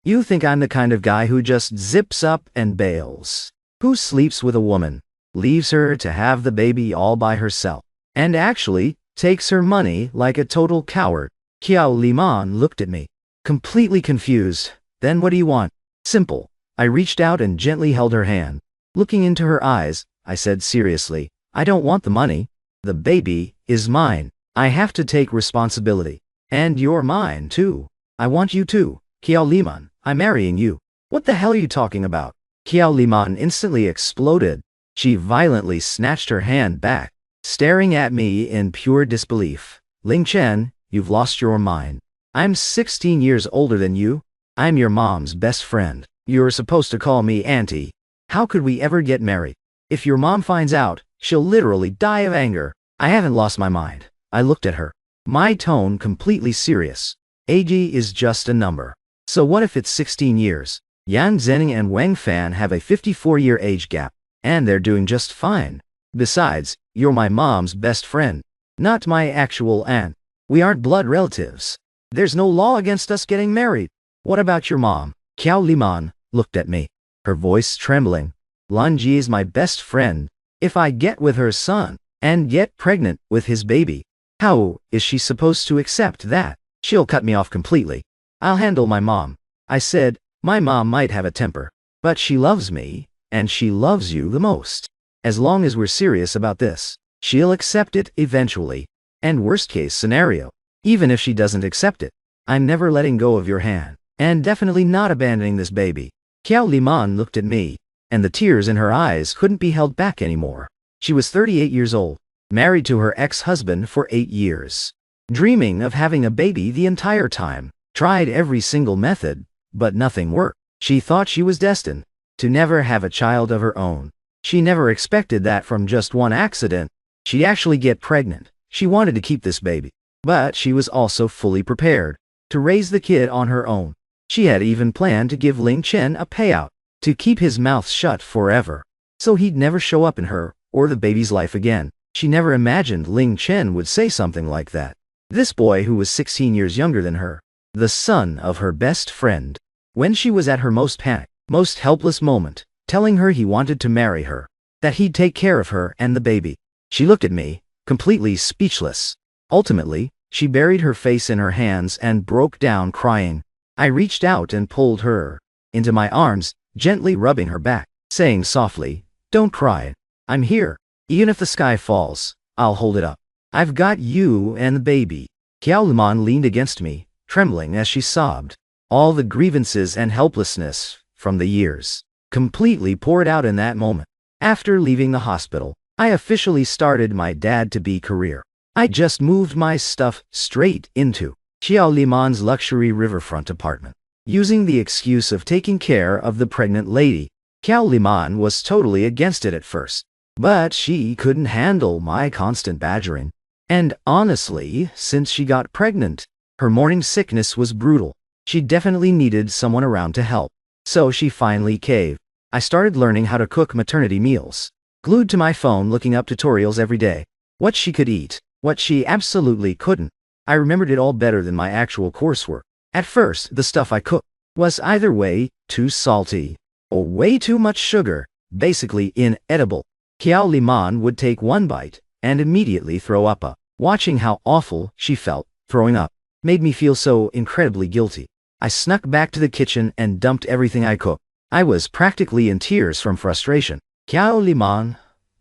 You think I'm the kind of guy who just zips up and bails, who sleeps with a woman, leaves her to have the baby all by herself, and actually takes her money like a total coward. Qiao Liman looked at me, completely confused. Then what do you want? Simple. I reached out and gently held her hand. Looking into her eyes, I said seriously, I don't want the money. The baby is mine. I have to take responsibility. And you're mine, too. I want you too. Qiao Liman, I'm marrying you. What the hell are you talking about? Qiao Liman instantly exploded. She violently snatched her hand back, staring at me in pure disbelief. Ling Chen, you've lost your mind. I'm 16 years older than you. I'm your mom's best friend. You're supposed to call me auntie. How could we ever get married? If your mom finds out, she'll literally die of anger. I haven't lost my mind. I looked at her, my tone completely serious. Age is just a number. So what if it's 16 years? Yang Zhenning and Wang Fan have a 54-year age gap, and they're doing just fine. Besides, you're my mom's best friend, not my actual aunt. We aren't blood relatives. There's no law against us getting married. What about your mom? Qiao Liman looked at me, her voice trembling. Lan Ji is my best friend. If I get with her son, and yet pregnant with his baby. How is she supposed to accept that? She'll cut me off completely. I'll handle my mom. I said, my mom might have a temper, but she loves me, and she loves you the most. As long as we're serious about this, she'll accept it eventually. And worst case scenario, even if she doesn't accept it, I'm never letting go of your hand, and definitely not abandoning this baby. Qiao Liman looked at me, and the tears in her eyes couldn't be held back anymore. She was 38 years old, married to her ex-husband for 8 years, dreaming of having a baby the entire time, tried every single method, but nothing worked. She thought she was destined to never have a child of her own. She never expected that from just one accident, she'd actually get pregnant. She wanted to keep this baby, but she was also fully prepared to raise the kid on her own. She had even planned to give Ling Chen a payout to keep his mouth shut forever, so he'd never show up in her or the baby's life again. She never imagined Ling Chen would say something like that. This boy who was 16 years younger than her, the son of her best friend, when she was at her most panicked, most helpless moment, telling her he wanted to marry her, that he'd take care of her and the baby. She looked at me, completely speechless. Ultimately, she buried her face in her hands and broke down crying. I reached out and pulled her into my arms, gently rubbing her back, saying softly, "Don't cry. I'm here. Even if the sky falls, I'll hold it up. I've got you and the baby." Qiao Liman leaned against me, trembling as she sobbed. All the grievances and helplessness from the years completely poured out in that moment. After leaving the hospital, I officially started my dad-to-be career. I just moved my stuff straight into Qiao Liman's luxury riverfront apartment. Using the excuse of taking care of the pregnant lady, Qiao Liman was totally against it at first. But she couldn't handle my constant badgering. And honestly, since she got pregnant, her morning sickness was brutal. She definitely needed someone around to help. So she finally caved. I started learning how to cook maternity meals, glued to my phone looking up tutorials every day. What she could eat, what she absolutely couldn't. I remembered it all better than my actual coursework. At first, the stuff I cooked was either way too salty or way too much sugar, basically inedible. Qiao Liman would take one bite and immediately throw up. Watching how awful she felt throwing up made me feel so incredibly guilty. I snuck back to the kitchen and dumped everything I cooked. I was practically in tears from frustration. Qiao Liman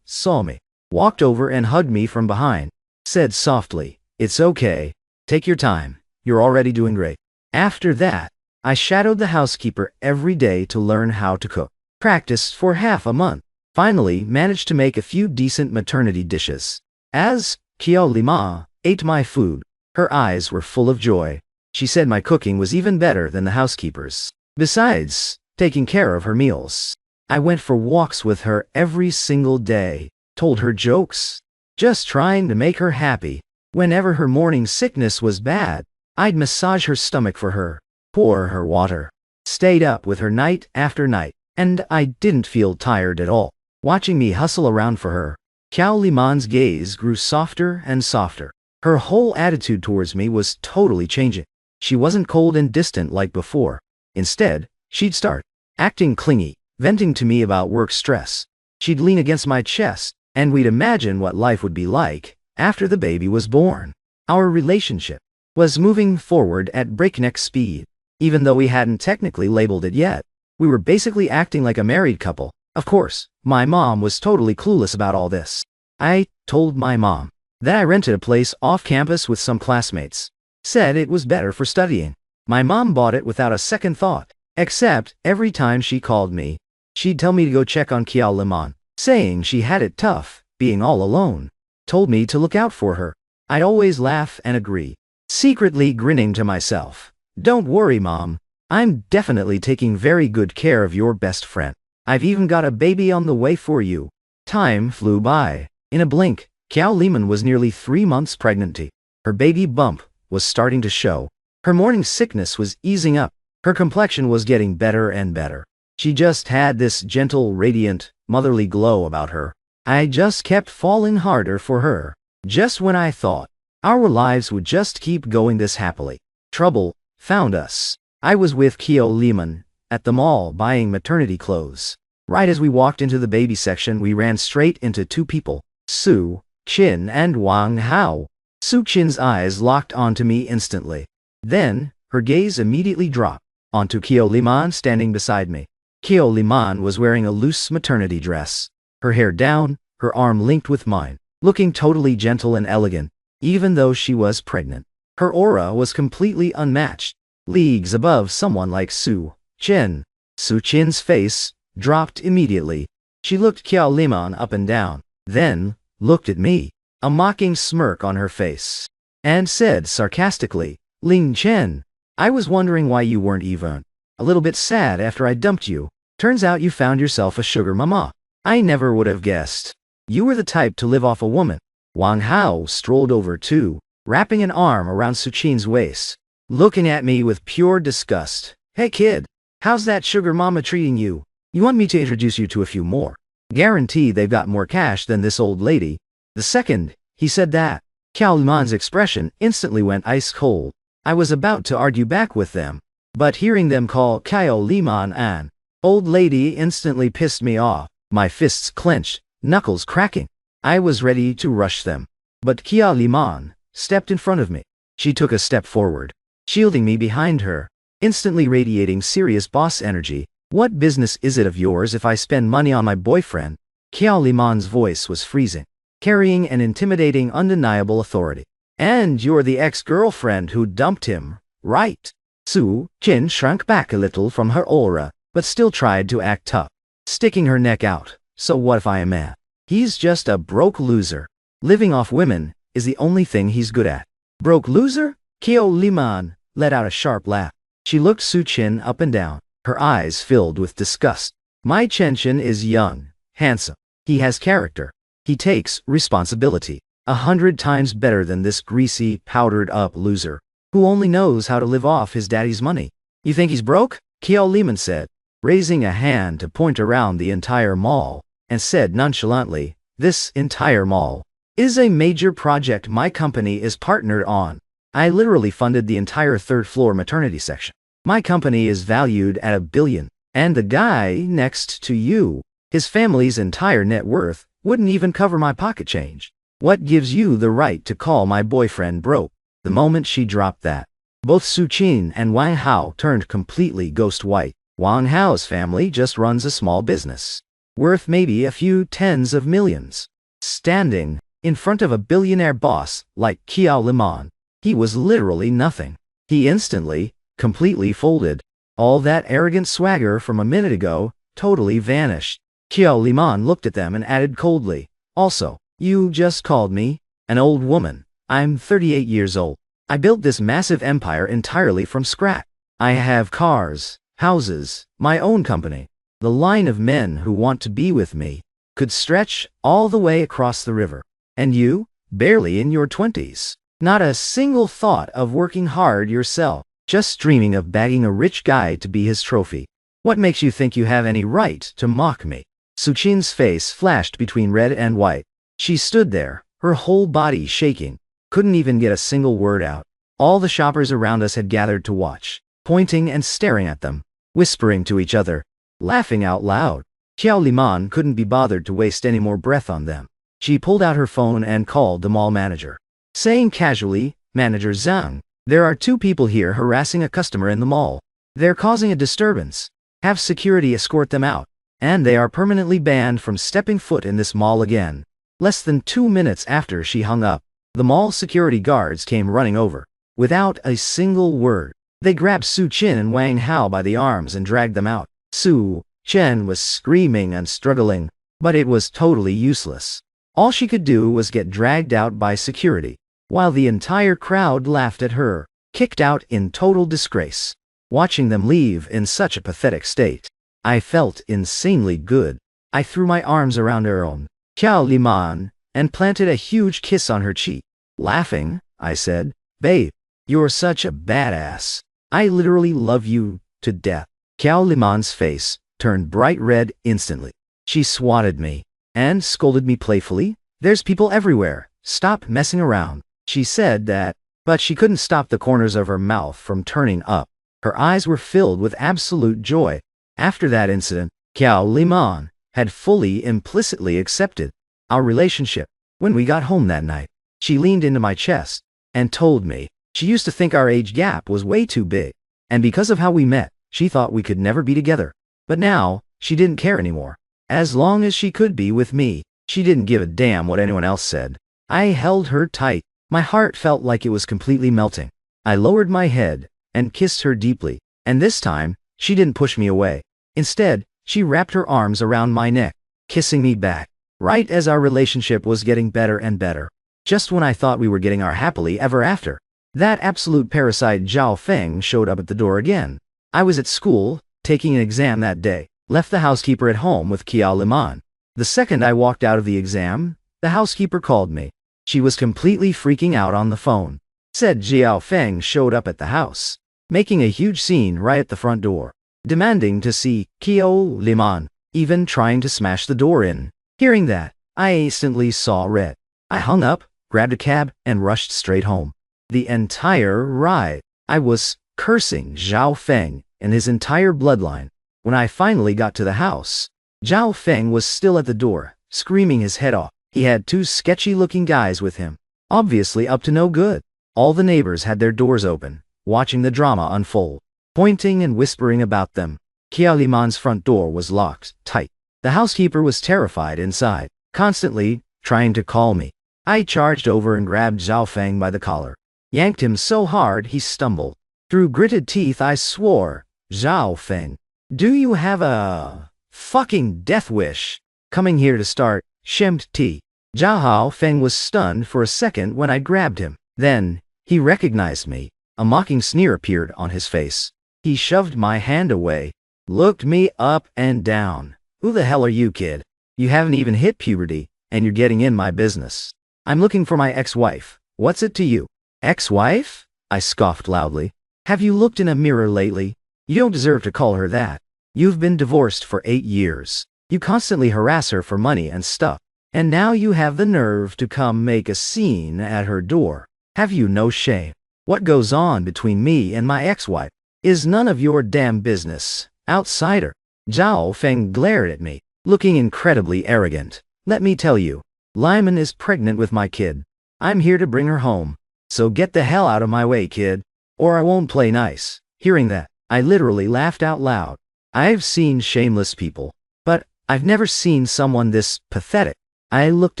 saw me, walked over and hugged me from behind, said softly, "It's okay. Take your time. You're already doing great." After that, I shadowed the housekeeper every day to learn how to cook. Practiced for half a month. Finally managed to make a few decent maternity dishes. As Qiao Liman ate my food, her eyes were full of joy. She said my cooking was even better than the housekeeper's. Besides taking care of her meals, I went for walks with her every single day, told her jokes, just trying to make her happy. Whenever her morning sickness was bad, I'd massage her stomach for her, pour her water, stayed up with her night after night, and I didn't feel tired at all. Watching me hustle around for her, Qiao Liman's gaze grew softer and softer. Her whole attitude towards me was totally changing. She wasn't cold and distant like before. Instead, she'd start acting clingy, venting to me about work stress. She'd lean against my chest, and we'd imagine what life would be like after the baby was born. Our relationship was moving forward at breakneck speed. Even though we hadn't technically labeled it yet, we were basically acting like a married couple. Of course, my mom was totally clueless about all this. I told my mom that I rented a place off campus with some classmates. Said it was better for studying. My mom bought it without a second thought, except every time she called me, she'd tell me to go check on Qiao Liman, saying she had it tough, being all alone. Told me to look out for her. I'd always laugh and agree, secretly grinning to myself. "Don't worry, Mom. I'm definitely taking very good care of your best friend. I've even got a baby on the way for you." Time flew by. In a blink, Qiao Liman was nearly 3 months pregnant. Her baby bump was starting to show. Her morning sickness was easing up. Her complexion was getting better and better. She just had this gentle, radiant, motherly glow about her. I just kept falling harder for her. Just when I thought our lives would just keep going this happily, trouble found us. I was with Qiao Liman at the mall buying maternity clothes. Right as we walked into the baby section, we ran straight into two people. Sue, Qin and Wang Hao. Su Qin's eyes locked onto me instantly. Then, her gaze immediately dropped onto Qiao Liman standing beside me. Qiao Liman was wearing a loose maternity dress, her hair down, her arm linked with mine, looking totally gentle and elegant, even though she was pregnant. Her aura was completely unmatched, leagues above someone like Su Qin. Su Qin's face dropped immediately. She looked Qiao Liman up and down, then looked at me, a mocking smirk on her face, and said sarcastically, "Ling Chen, I was wondering why you weren't even a little bit sad after I dumped you. Turns out you found yourself a sugar mama. I never would have guessed. You were the type to live off a woman." Wang Hao strolled over too, wrapping an arm around Su Qin's waist, looking at me with pure disgust. "Hey kid, how's that sugar mama treating you? You want me to introduce you to a few more? Guarantee they've got more cash than this old lady." The second he said that, Qiao Liman's expression instantly went ice cold. I was about to argue back with them, but hearing them call Qiao Liman an old lady instantly pissed me off. My fists clenched, knuckles cracking. I was ready to rush them, but Qiao Liman stepped in front of me. She took a step forward, shielding me behind her, instantly radiating serious boss energy. "What business is it of yours if I spend money on my boyfriend?" Qiao Liman's voice was freezing, carrying an intimidating, undeniable authority. "And you're the ex-girlfriend who dumped him, right?" Su Qin shrunk back a little from her aura, but still tried to act tough, sticking her neck out. "So what if I am mad? He's just a broke loser. Living off women is the only thing he's good at." "Broke loser?" Qiao Liman let out a sharp laugh. She looked Su Qin up and down, her eyes filled with disgust. "My Chen is young, handsome. He has character. He takes responsibility. 100 times better than this greasy, powdered-up loser, who only knows how to live off his daddy's money." "You think he's broke?" Qiao Liman said, raising a hand to point around the entire mall, and said nonchalantly, "This entire mall is a major project my company is partnered on. I literally funded the entire third-floor maternity section. My company is valued at $1 billion, and the guy next to you, his family's entire net worth, wouldn't even cover my pocket change. What gives you the right to call my boyfriend broke?" The moment she dropped that, both Su Qin and Wang Hao turned completely ghost white. Wang Hao's family just runs a small business, worth maybe a few tens of millions. Standing in front of a billionaire boss like Qiao Liman, he was literally nothing. He instantly, completely folded. All that arrogant swagger from a minute ago totally vanished. Qiao Liman looked at them and added coldly, "Also, you just called me an old woman. I'm 38 years old. I built this massive empire entirely from scratch. I have cars, houses, my own company. The line of men who want to be with me could stretch all the way across the river. And you, barely in your 20s. Not a single thought of working hard yourself, just dreaming of bagging a rich guy to be his trophy. What makes you think you have any right to mock me?" Su Qin's face flashed between red and white. She stood there, her whole body shaking, couldn't even get a single word out. All the shoppers around us had gathered to watch, pointing and staring at them, whispering to each other, laughing out loud. Qiao Liman couldn't be bothered to waste any more breath on them. She pulled out her phone and called the mall manager, saying casually, "Manager Zhang, there are 2 people here harassing a customer in the mall. They're causing a disturbance. Have security escort them out, and they are permanently banned from stepping foot in this mall again." Less than 2 minutes after she hung up, the mall security guards came running over. Without a single word, they grabbed Su Qin and Wang Hao by the arms and dragged them out. Su Qin was screaming and struggling, but it was totally useless. All she could do was get dragged out by security, while the entire crowd laughed at her, kicked out in total disgrace. Watching them leave in such a pathetic state, I felt insanely good. I threw my arms around her own, Qiao Liman, and planted a huge kiss on her cheek. Laughing, I said, "Babe, you're such a badass. I literally love you to death." Qiao Liman's face turned bright red instantly. She swatted me and scolded me playfully. "There's people everywhere. Stop messing around." She said that, but she couldn't stop the corners of her mouth from turning up. Her eyes were filled with absolute joy. After that incident, Qiao Liman had fully implicitly accepted our relationship. When we got home that night, she leaned into my chest and told me she used to think our age gap was way too big, and because of how we met, she thought we could never be together. But now, she didn't care anymore. As long as she could be with me, she didn't give a damn what anyone else said. I held her tight. My heart felt like it was completely melting. I lowered my head and kissed her deeply, and this time, she didn't push me away. Instead, she wrapped her arms around my neck, kissing me back, right as our relationship was getting better and better. Just when I thought we were getting our happily ever after, that absolute parasite Zhao Feng showed up at the door again. I was at school, taking an exam that day, left the housekeeper at home with Kiao Liman. The second I walked out of the exam, the housekeeper called me. She was completely freaking out on the phone. Said Zhao Feng showed up at the house, making a huge scene right at the front door, demanding to see Kiao Liman, even trying to smash the door in. Hearing that, I instantly saw red. I hung up, grabbed a cab, and rushed straight home. The entire ride, I was cursing Zhao Feng and his entire bloodline. When I finally got to the house, Zhao Feng was still at the door, screaming his head off. He had two sketchy-looking guys with him, obviously up to no good. All the neighbors had their doors open, watching the drama unfold, pointing and whispering about them. Kiao Liman's front door was locked tight. The housekeeper was terrified inside, constantly trying to call me. I charged over and grabbed Zhao Feng by the collar, yanked him so hard he stumbled. Through gritted teeth I swore, "Zhao Feng, do you have a fucking death wish? Coming here to start shemmed tea." Zhao Feng was stunned for a second when I grabbed him. Then, he recognized me. A mocking sneer appeared on his face. He shoved my hand away, looked me up and down. "Who the hell are you, kid? You haven't even hit puberty, and you're getting in my business. I'm looking for my ex-wife. What's it to you?" "Ex-wife?" I scoffed loudly. "Have you looked in a mirror lately? You don't deserve to call her that. You've been divorced for 8 years. You constantly harass her for money and stuff. And now you have the nerve to come make a scene at her door. Have you no shame? What goes on between me and my ex-wife is none of your damn business, outsider." Zhao Feng glared at me, looking incredibly arrogant. "Let me tell you, Lyman is pregnant with my kid. I'm here to bring her home. So get the hell out of my way, kid, or I won't play nice." Hearing that, I literally laughed out loud. I've seen shameless people, but I've never seen someone this pathetic. I looked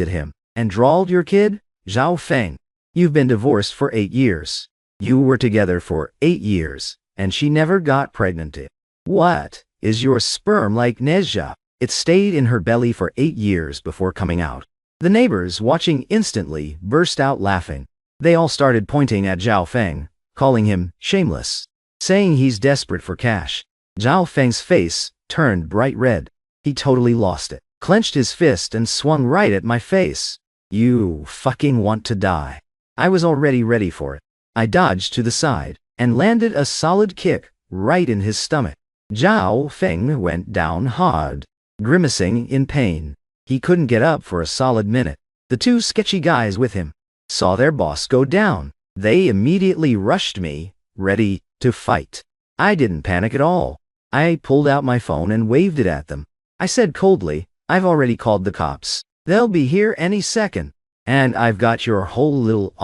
at him and drawled, "Your kid, Zhao Feng. You've been divorced for 8 years. You were together for 8 years, and she never got pregnant. What? Is your sperm like Nezha? It stayed in her belly for 8 years before coming out." The neighbors watching instantly burst out laughing. They all started pointing at Zhao Feng, calling him shameless, saying he's desperate for cash. Zhao Feng's face turned bright red. He totally lost it, clenched his fist and swung right at my face. "You fucking want to die." I was already ready for it. I dodged to the side and landed a solid kick right in his stomach. Zhao Feng went down hard, grimacing in pain. He couldn't get up for a solid minute. The two sketchy guys with him saw their boss go down. They immediately rushed me, ready to fight. I didn't panic at all. I pulled out my phone and waved it at them. I said coldly, "I've already called the cops. They'll be here any second. And I've got your whole little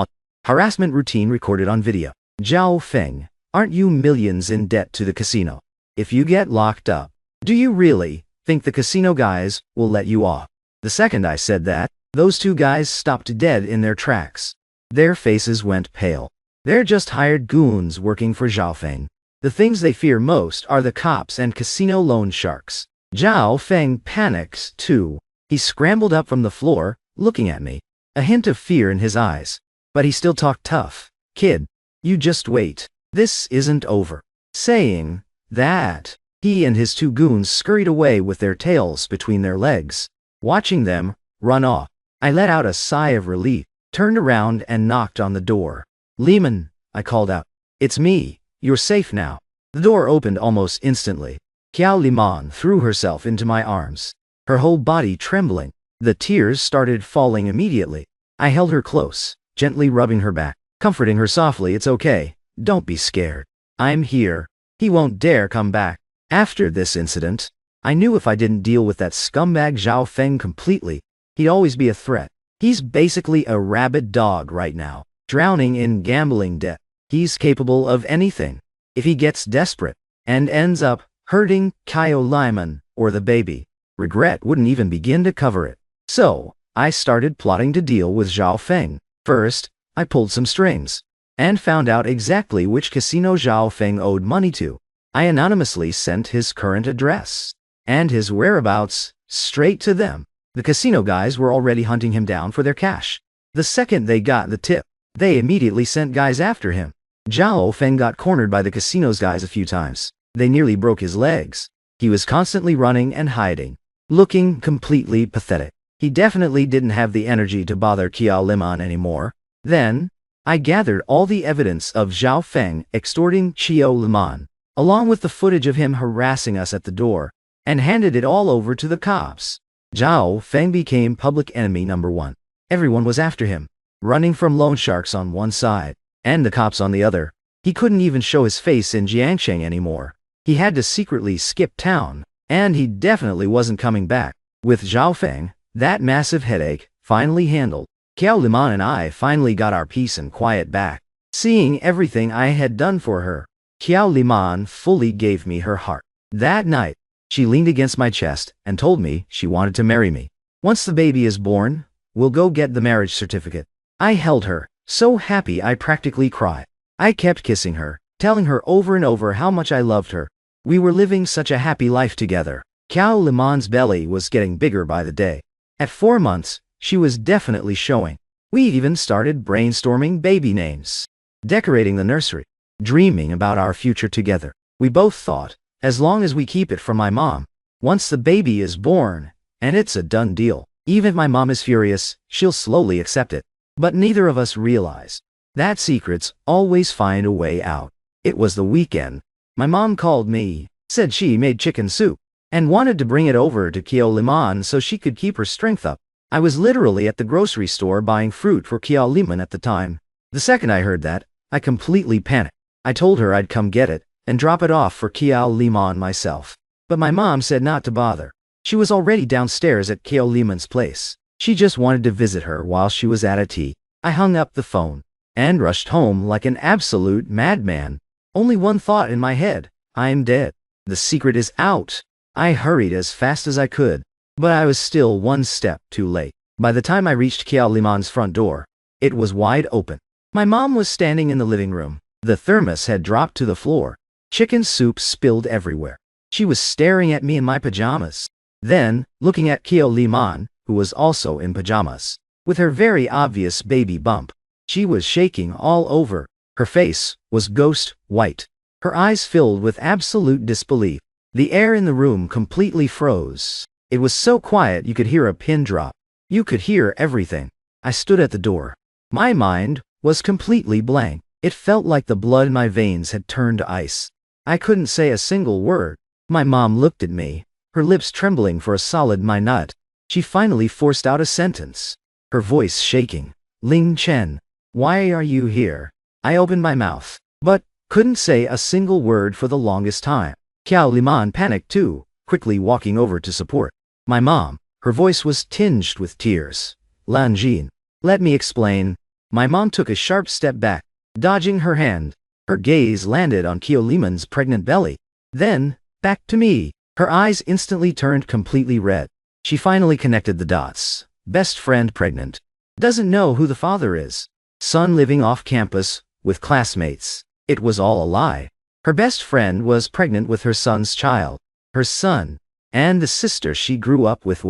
harassment routine recorded on video." "Zhao Feng, aren't you millions in debt to the casino? If you get locked up, do you really think the casino guys will let you off?" The second I said that, those two guys stopped dead in their tracks. Their faces went pale. They're just hired goons working for Zhao Feng. The things they fear most are the cops and casino loan sharks. Zhao Feng panicked too. He scrambled up from the floor, looking at me, a hint of fear in his eyes. But he still talked tough. "Kid, you just wait. This isn't over." Saying that, he and his two goons scurried away with their tails between their legs. Watching them run off, I let out a sigh of relief, turned around and knocked on the door. "Lehman," I called out. "It's me. You're safe now." The door opened almost instantly. Kiao Liman threw herself into my arms, her whole body trembling. The tears started falling immediately. I held her close, gently rubbing her back, comforting her softly. "It's okay. Don't be scared. I'm here. He won't dare come back." After this incident, I knew if I didn't deal with that scumbag Zhao Feng completely, he'd always be a threat. He's basically a rabid dog right now, drowning in gambling debt. He's capable of anything. If he gets desperate and ends up hurting Kyo Lyman or the baby, regret wouldn't even begin to cover it. So, I started plotting to deal with Zhao Feng. First, I pulled some strings and found out exactly which casino Zhao Feng owed money to. I anonymously sent his current address and his whereabouts straight to them. The casino guys were already hunting him down for their cash. The second they got the tip, they immediately sent guys after him. Zhao Feng got cornered by the casino's guys a few times. They nearly broke his legs. He was constantly running and hiding, looking completely pathetic. He definitely didn't have the energy to bother Kyo Lyman anymore. Then, I gathered all the evidence of Zhao Feng extorting Kyo Lyman, along with the footage of him harassing us at the door, and handed it all over to the cops. Zhao Feng became public enemy number one. Everyone was after him, running from loan sharks on one side, and the cops on the other. He couldn't even show his face in Jiangsheng anymore. He had to secretly skip town, and he definitely wasn't coming back. With Zhao Feng, that massive headache finally handled, Kyo Lyman and I finally got our peace and quiet back. Seeing everything I had done for her, Kyo Lyman fully gave me her heart. That night, she leaned against my chest and told me she wanted to marry me. Once the baby is born, we'll go get the marriage certificate. I held her, so happy I practically cried. I kept kissing her, telling her over and over how much I loved her. We were living such a happy life together. Kyo Lyman's belly was getting bigger by the day. At 4 months, she was definitely showing. We even started brainstorming baby names, decorating the nursery, dreaming about our future together. We both thought, as long as we keep it from my mom, once the baby is born, and it's a done deal. Even if my mom is furious, she'll slowly accept it. But neither of us realized that secrets always find a way out. It was the weekend. My mom called me, said she made chicken soup, and wanted to bring it over to Kyo Lyman so she could keep her strength up. I was literally at the grocery store buying fruit for Kyo Lyman at the time. The second I heard that, I completely panicked. I told her I'd come get it and drop it off for Kyo Lyman myself. But my mom said not to bother. She was already downstairs at Kyo Lyman's place. She just wanted to visit her while she was at a tea. I hung up the phone and rushed home like an absolute madman. Only one thought in my head: I'm dead. The secret is out. I hurried as fast as I could, but I was still one step too late. By the time I reached Kyo Lyman's front door, it was wide open. My mom was standing in the living room. The thermos had dropped to the floor. Chicken soup spilled everywhere. She was staring at me in my pajamas, then looking at Kyo Lyman, who was also in pajamas, with her very obvious baby bump. She was shaking all over. Her face was ghost white. Her eyes filled with absolute disbelief. The air in the room completely froze. It was so quiet you could hear a pin drop. You could hear everything. I stood at the door. My mind was completely blank. It felt like the blood in my veins had turned to ice. I couldn't say a single word. My mom looked at me, her lips trembling for a solid minute. She finally forced out a sentence, her voice shaking. "Ling Chen, why are you here?" I opened my mouth, but couldn't say a single word for the longest time. Kyo Lyman panicked too, quickly walking over to support my mom. Her voice was tinged with tears. "Lan Jin, let me explain." My mom took a sharp step back, dodging her hand. Her gaze landed on Kyo Lyman's pregnant belly, then back to me. Her eyes instantly turned completely red. She finally connected the dots. Best friend pregnant. Doesn't know who the father is. Son living off campus with classmates. It was all a lie. Her best friend was pregnant with her son's child. Her son and the sister she grew up with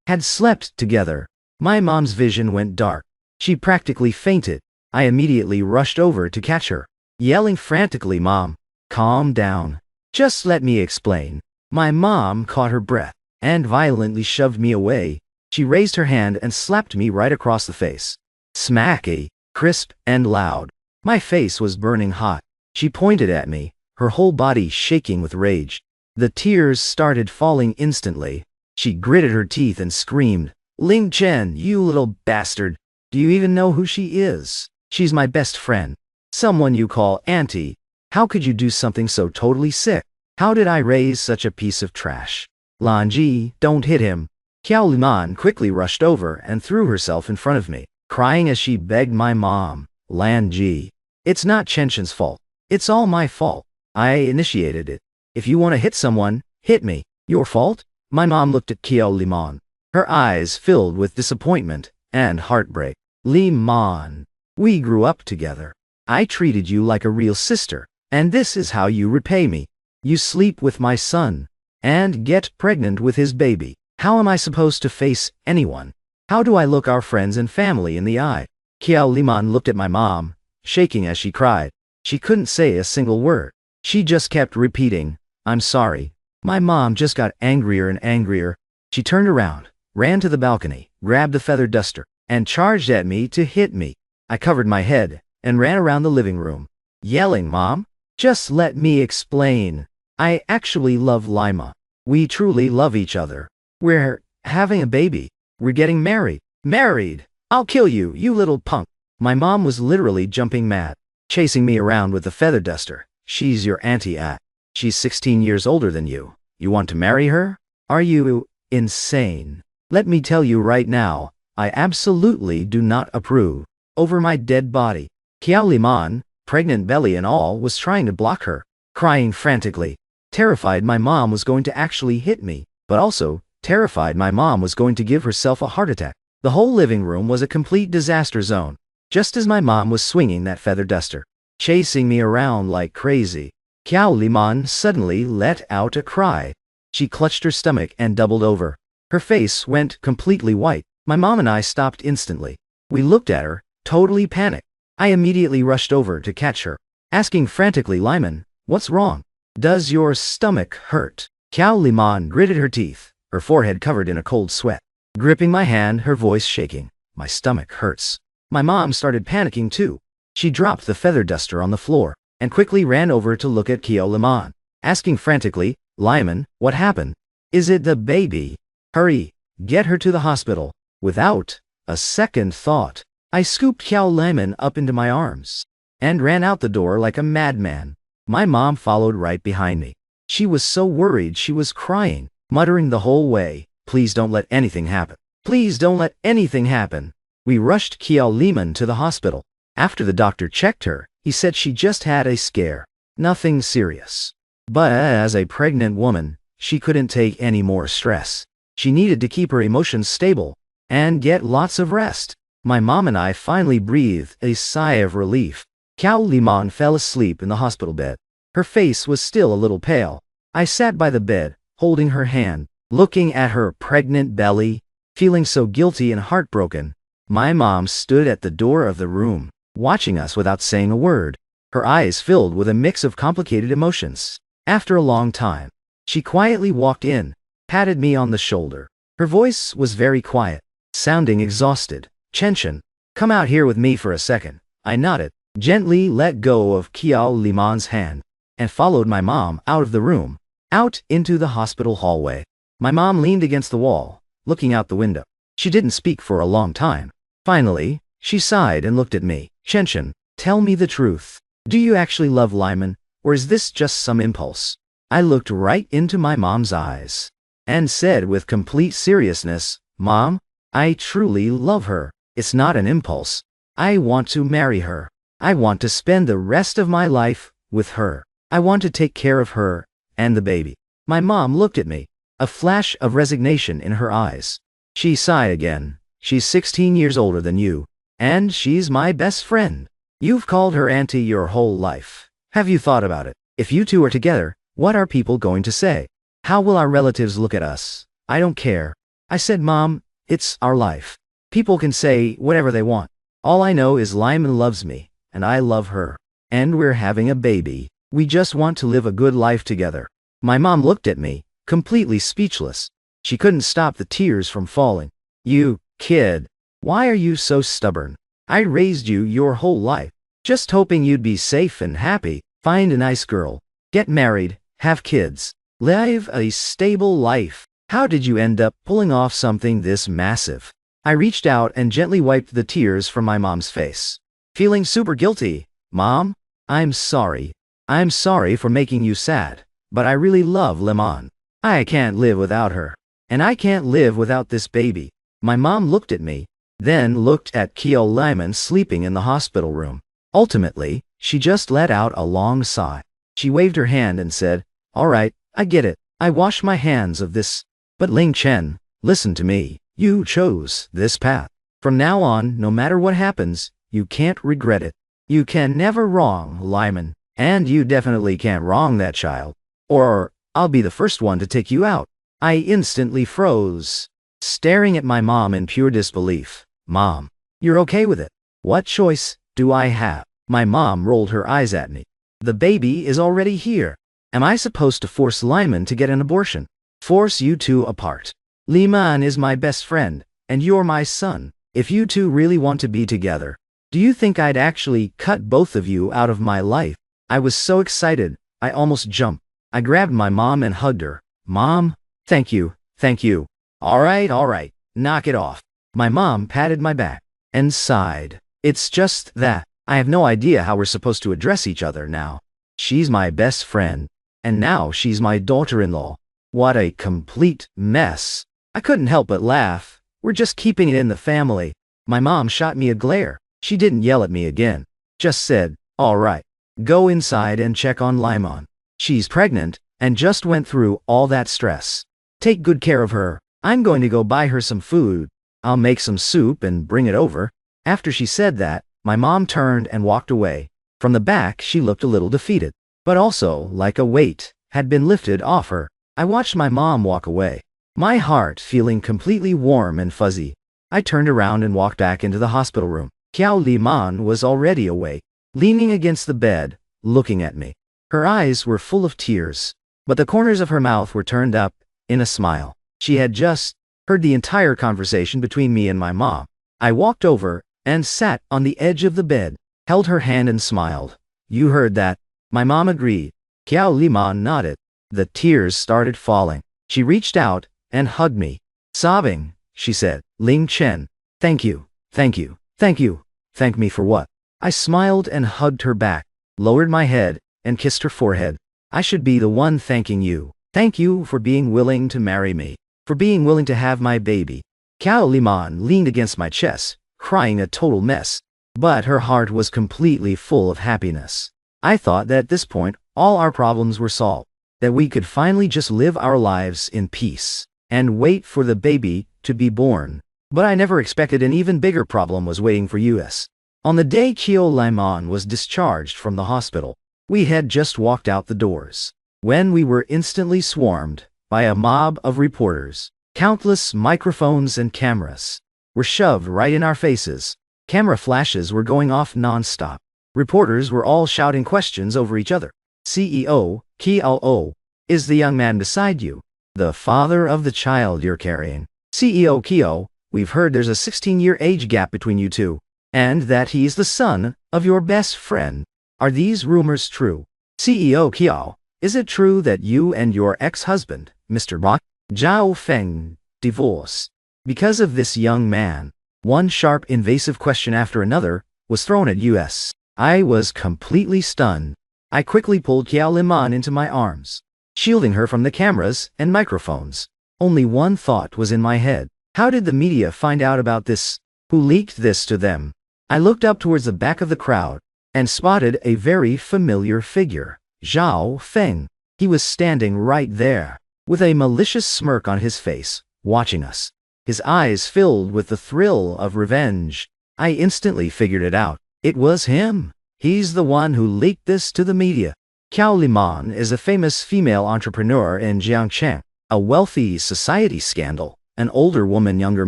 had slept together. My mom's vision went dark. She practically fainted. I immediately rushed over to catch her, yelling frantically, "Mom, calm down. Just let me explain." My mom caught her breath and violently shoved me away. She raised her hand and slapped me right across the face. Smacky, crisp and loud. My face was burning hot. She pointed at me, her whole body shaking with rage. The tears started falling instantly. She gritted her teeth and screamed, "Ling Chen, you little bastard. Do you even know who she is? She's my best friend. Someone you call auntie. How could you do something so totally sick? How did I raise such a piece of trash? Lan Ji, don't hit him. Qiao Liman quickly rushed over and threw herself in front of me, crying as she begged my mom, Lan Ji. It's not Chenshin's fault. It's all my fault. I initiated it. If you want to hit someone, hit me. Your fault? My mom looked at Qiao Liman, her eyes filled with disappointment and heartbreak. Liman, we grew up together. I treated you like a real sister, and this is how you repay me. You sleep with my son and get pregnant with his baby. How am I supposed to face anyone? How do I look our friends and family in the eye? Qiao Liman looked at my mom, shaking as she cried. She couldn't say a single word. She just kept repeating, I'm sorry. My mom just got angrier and angrier. She turned around, ran to the balcony, grabbed the feather duster, and charged at me to hit me. I covered my head and ran around the living room, yelling, Mom, just let me explain. I actually love Lima. We truly love each other. We're having a baby. We're getting married. Married! I'll kill you, you little punk. My mom was literally jumping mad, chasing me around with the feather duster. She's your auntie at. She's 16 years older than you. You want to marry her? Are you insane? Let me tell you right now, I absolutely do not approve. Over my dead body. Qiao Liman, pregnant belly and all, was trying to block her, crying frantically. Terrified my mom was going to actually hit me, but also terrified my mom was going to give herself a heart attack. The whole living room was a complete disaster zone, just as my mom was swinging that feather duster, chasing me around like crazy. Qiao Liman suddenly let out a cry. She clutched her stomach and doubled over. Her face went completely white. My mom and I stopped instantly. We looked at her, totally panicked. I immediately rushed over to catch her, asking frantically, Lyman, what's wrong? Does your stomach hurt? Qiao Liman gritted her teeth, her forehead covered in a cold sweat. Gripping my hand, her voice shaking, my stomach hurts. My mom started panicking too. She dropped the feather duster on the floor and quickly ran over to look at Qiao Liman, asking frantically, Lyman, what happened? Is it the baby? Hurry, get her to the hospital. Without a second thought, I scooped Qiao Liman up into my arms and ran out the door like a madman. My mom followed right behind me. She was so worried she was crying, muttering the whole way, please don't let anything happen. Please don't let anything happen. We rushed Qiao Liman to the hospital. After the doctor checked her, he said she just had a scare. Nothing serious. But as a pregnant woman, she couldn't take any more stress. She needed to keep her emotions stable and get lots of rest. My mom and I finally breathed a sigh of relief. Qiao Liman fell asleep in the hospital bed. Her face was still a little pale. I sat by the bed, holding her hand, looking at her pregnant belly, feeling so guilty and heartbroken. My mom stood at the door of the room, watching us without saying a word, her eyes filled with a mix of complicated emotions. After a long time, she quietly walked in, patted me on the shoulder. Her voice was very quiet, sounding exhausted. Chenshin, come out here with me for a second. I nodded, gently let go of Qiao Liman's hand, and followed my mom out of the room, out into the hospital hallway. My mom leaned against the wall, looking out the window. She didn't speak for a long time. Finally, she sighed and looked at me. Chenshin, tell me the truth. Do you actually love Lyman, or is this just some impulse? I looked right into my mom's eyes and said with complete seriousness, Mom, I truly love her. It's not an impulse. I want to marry her. I want to spend the rest of my life with her. I want to take care of her and the baby. My mom looked at me, a flash of resignation in her eyes. She sighed again. She's 16 years older than you, and she's my best friend. You've called her auntie your whole life. Have you thought about it? If you two are together, what are people going to say? How will our relatives look at us? I don't care. I said, Mom, it's our life. People can say whatever they want. All I know is Lyman loves me, and I love her. And we're having a baby. We just want to live a good life together. My mom looked at me, completely speechless. She couldn't stop the tears from falling. You kid, why are you so stubborn? I raised you your whole life, just hoping you'd be safe and happy, find a nice girl, get married, have kids, live a stable life. How did you end up pulling off something this massive? I reached out and gently wiped the tears from my mom's face, feeling super guilty. Mom, I'm sorry. I'm sorry for making you sad, but I really love Lemon. I can't live without her. and I can't live without this baby. My mom looked at me, then looked at Kyo Lyman sleeping in the hospital room. Ultimately, she just let out a long sigh. She waved her hand and said, "All right, I get it. I wash my hands of this. But Ling Chen, listen to me. You chose this path. From now on, no matter what happens, you can't regret it. You can never wrong Lyman, and you definitely can't wrong that child. Or I'll be the first one to take you out." I instantly froze, staring at my mom in pure disbelief. "Mom, you're okay with it? What choice do I have?" My mom rolled her eyes at me. "The baby is already here. Am I supposed to force Lyman to get an abortion? Force you two apart? Lyman is my best friend, and you're my son. If you two really want to be together, do you think I'd actually cut both of you out of my life?" I was so excited, I almost jumped. I grabbed my mom and hugged her. "Mom, thank you, thank you. All right, knock it off." My mom patted my back and sighed. "It's just that I have no idea how we're supposed to address each other now. She's my best friend, and now she's my daughter-in-law. What a complete mess." I couldn't help but laugh. "We're just keeping it in the family." My mom shot me a glare. She didn't yell at me again, just said, "All right, go inside and check on Lyman. She's pregnant and just went through all that stress. Take good care of her. I'm going to go buy her some food. I'll make some soup and bring it over." After she said that, my mom turned and walked away. From the back, she looked a little defeated, but also like a weight had been lifted off her. I watched my mom walk away, my heart feeling completely warm and fuzzy. I turned around and walked back into the hospital room. Qiao Liman was already awake, leaning against the bed, looking at me. Her eyes were full of tears, but the corners of her mouth were turned up in a smile. She had just heard the entire conversation between me and my mom. I walked over and sat on the edge of the bed, held her hand and smiled. "You heard that?" My mom agreed. Qiao Liman nodded. The tears started falling. She reached out and hugged me. Sobbing, she said, "Ling Chen, thank you, thank you, thank you." "Thank me for what?" I smiled and hugged her back, lowered my head, and kissed her forehead. "I should be the one thanking you. Thank you for being willing to marry me, for being willing to have my baby." Qiao Liman leaned against my chest, crying a total mess, but her heart was completely full of happiness. I thought that at this point, all our problems were solved, that we could finally just live our lives in peace and wait for the baby to be born. But I never expected an even bigger problem was waiting for us. On the day Qiao Liman was discharged from the hospital, we had just walked out the doors when we were instantly swarmed by a mob of reporters. Countless microphones and cameras were shoved right in our faces. Camera flashes were going off non-stop. Reporters were all shouting questions over each other. "CEO, Qiao, is the young man beside you the father of the child you're carrying?" "CEO Qiao, we've heard there's a 16-year age gap between you two, and that he's the son of your best friend. Are these rumors true?" "CEO Qiao, is it true that you and your ex-husband, Mr. Bach, Zhao Feng, divorced because of this young man?" One sharp, invasive question after another was thrown at us. I was completely stunned. I quickly pulled Qiao Liman into my arms, shielding her from the cameras and microphones. Only one thought was in my head. How did the media find out about this? Who leaked this to them? I looked up towards the back of the crowd and spotted a very familiar figure, Zhao Feng. He was standing right there, with a malicious smirk on his face, watching us. His eyes filled with the thrill of revenge. I instantly figured it out. It was him. He's the one who leaked this to the media. Qiao Liman is a famous female entrepreneur in Jiangcheng, a wealthy society scandal, an older woman-younger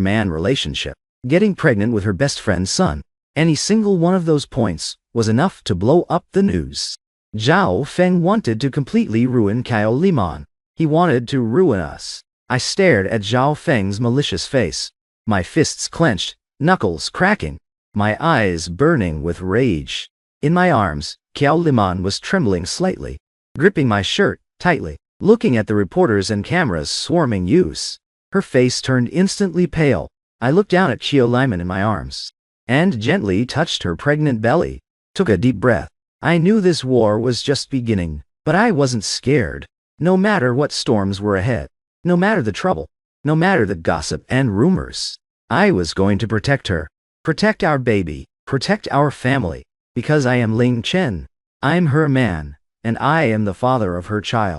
man relationship, getting pregnant with her best friend's son. Any single one of those points was enough to blow up the news. Zhao Feng wanted to completely ruin Qiao Liman. He wanted to ruin us. I stared at Zhao Feng's malicious face, my fists clenched, knuckles cracking, my eyes burning with rage. In my arms, Qiao Liman was trembling slightly, gripping my shirt tightly, looking at the reporters and cameras swarming us. Her face turned instantly pale. I looked down at Qiao Liman in my arms and gently touched her pregnant belly, took a deep breath. I knew this war was just beginning, but I wasn't scared. No matter what storms were ahead, no matter the trouble, No matter the gossip and rumors. I was going to protect her. Protect our baby. Protect our family. Because I am Ling Chen. I'm her man. And I am the father of her child.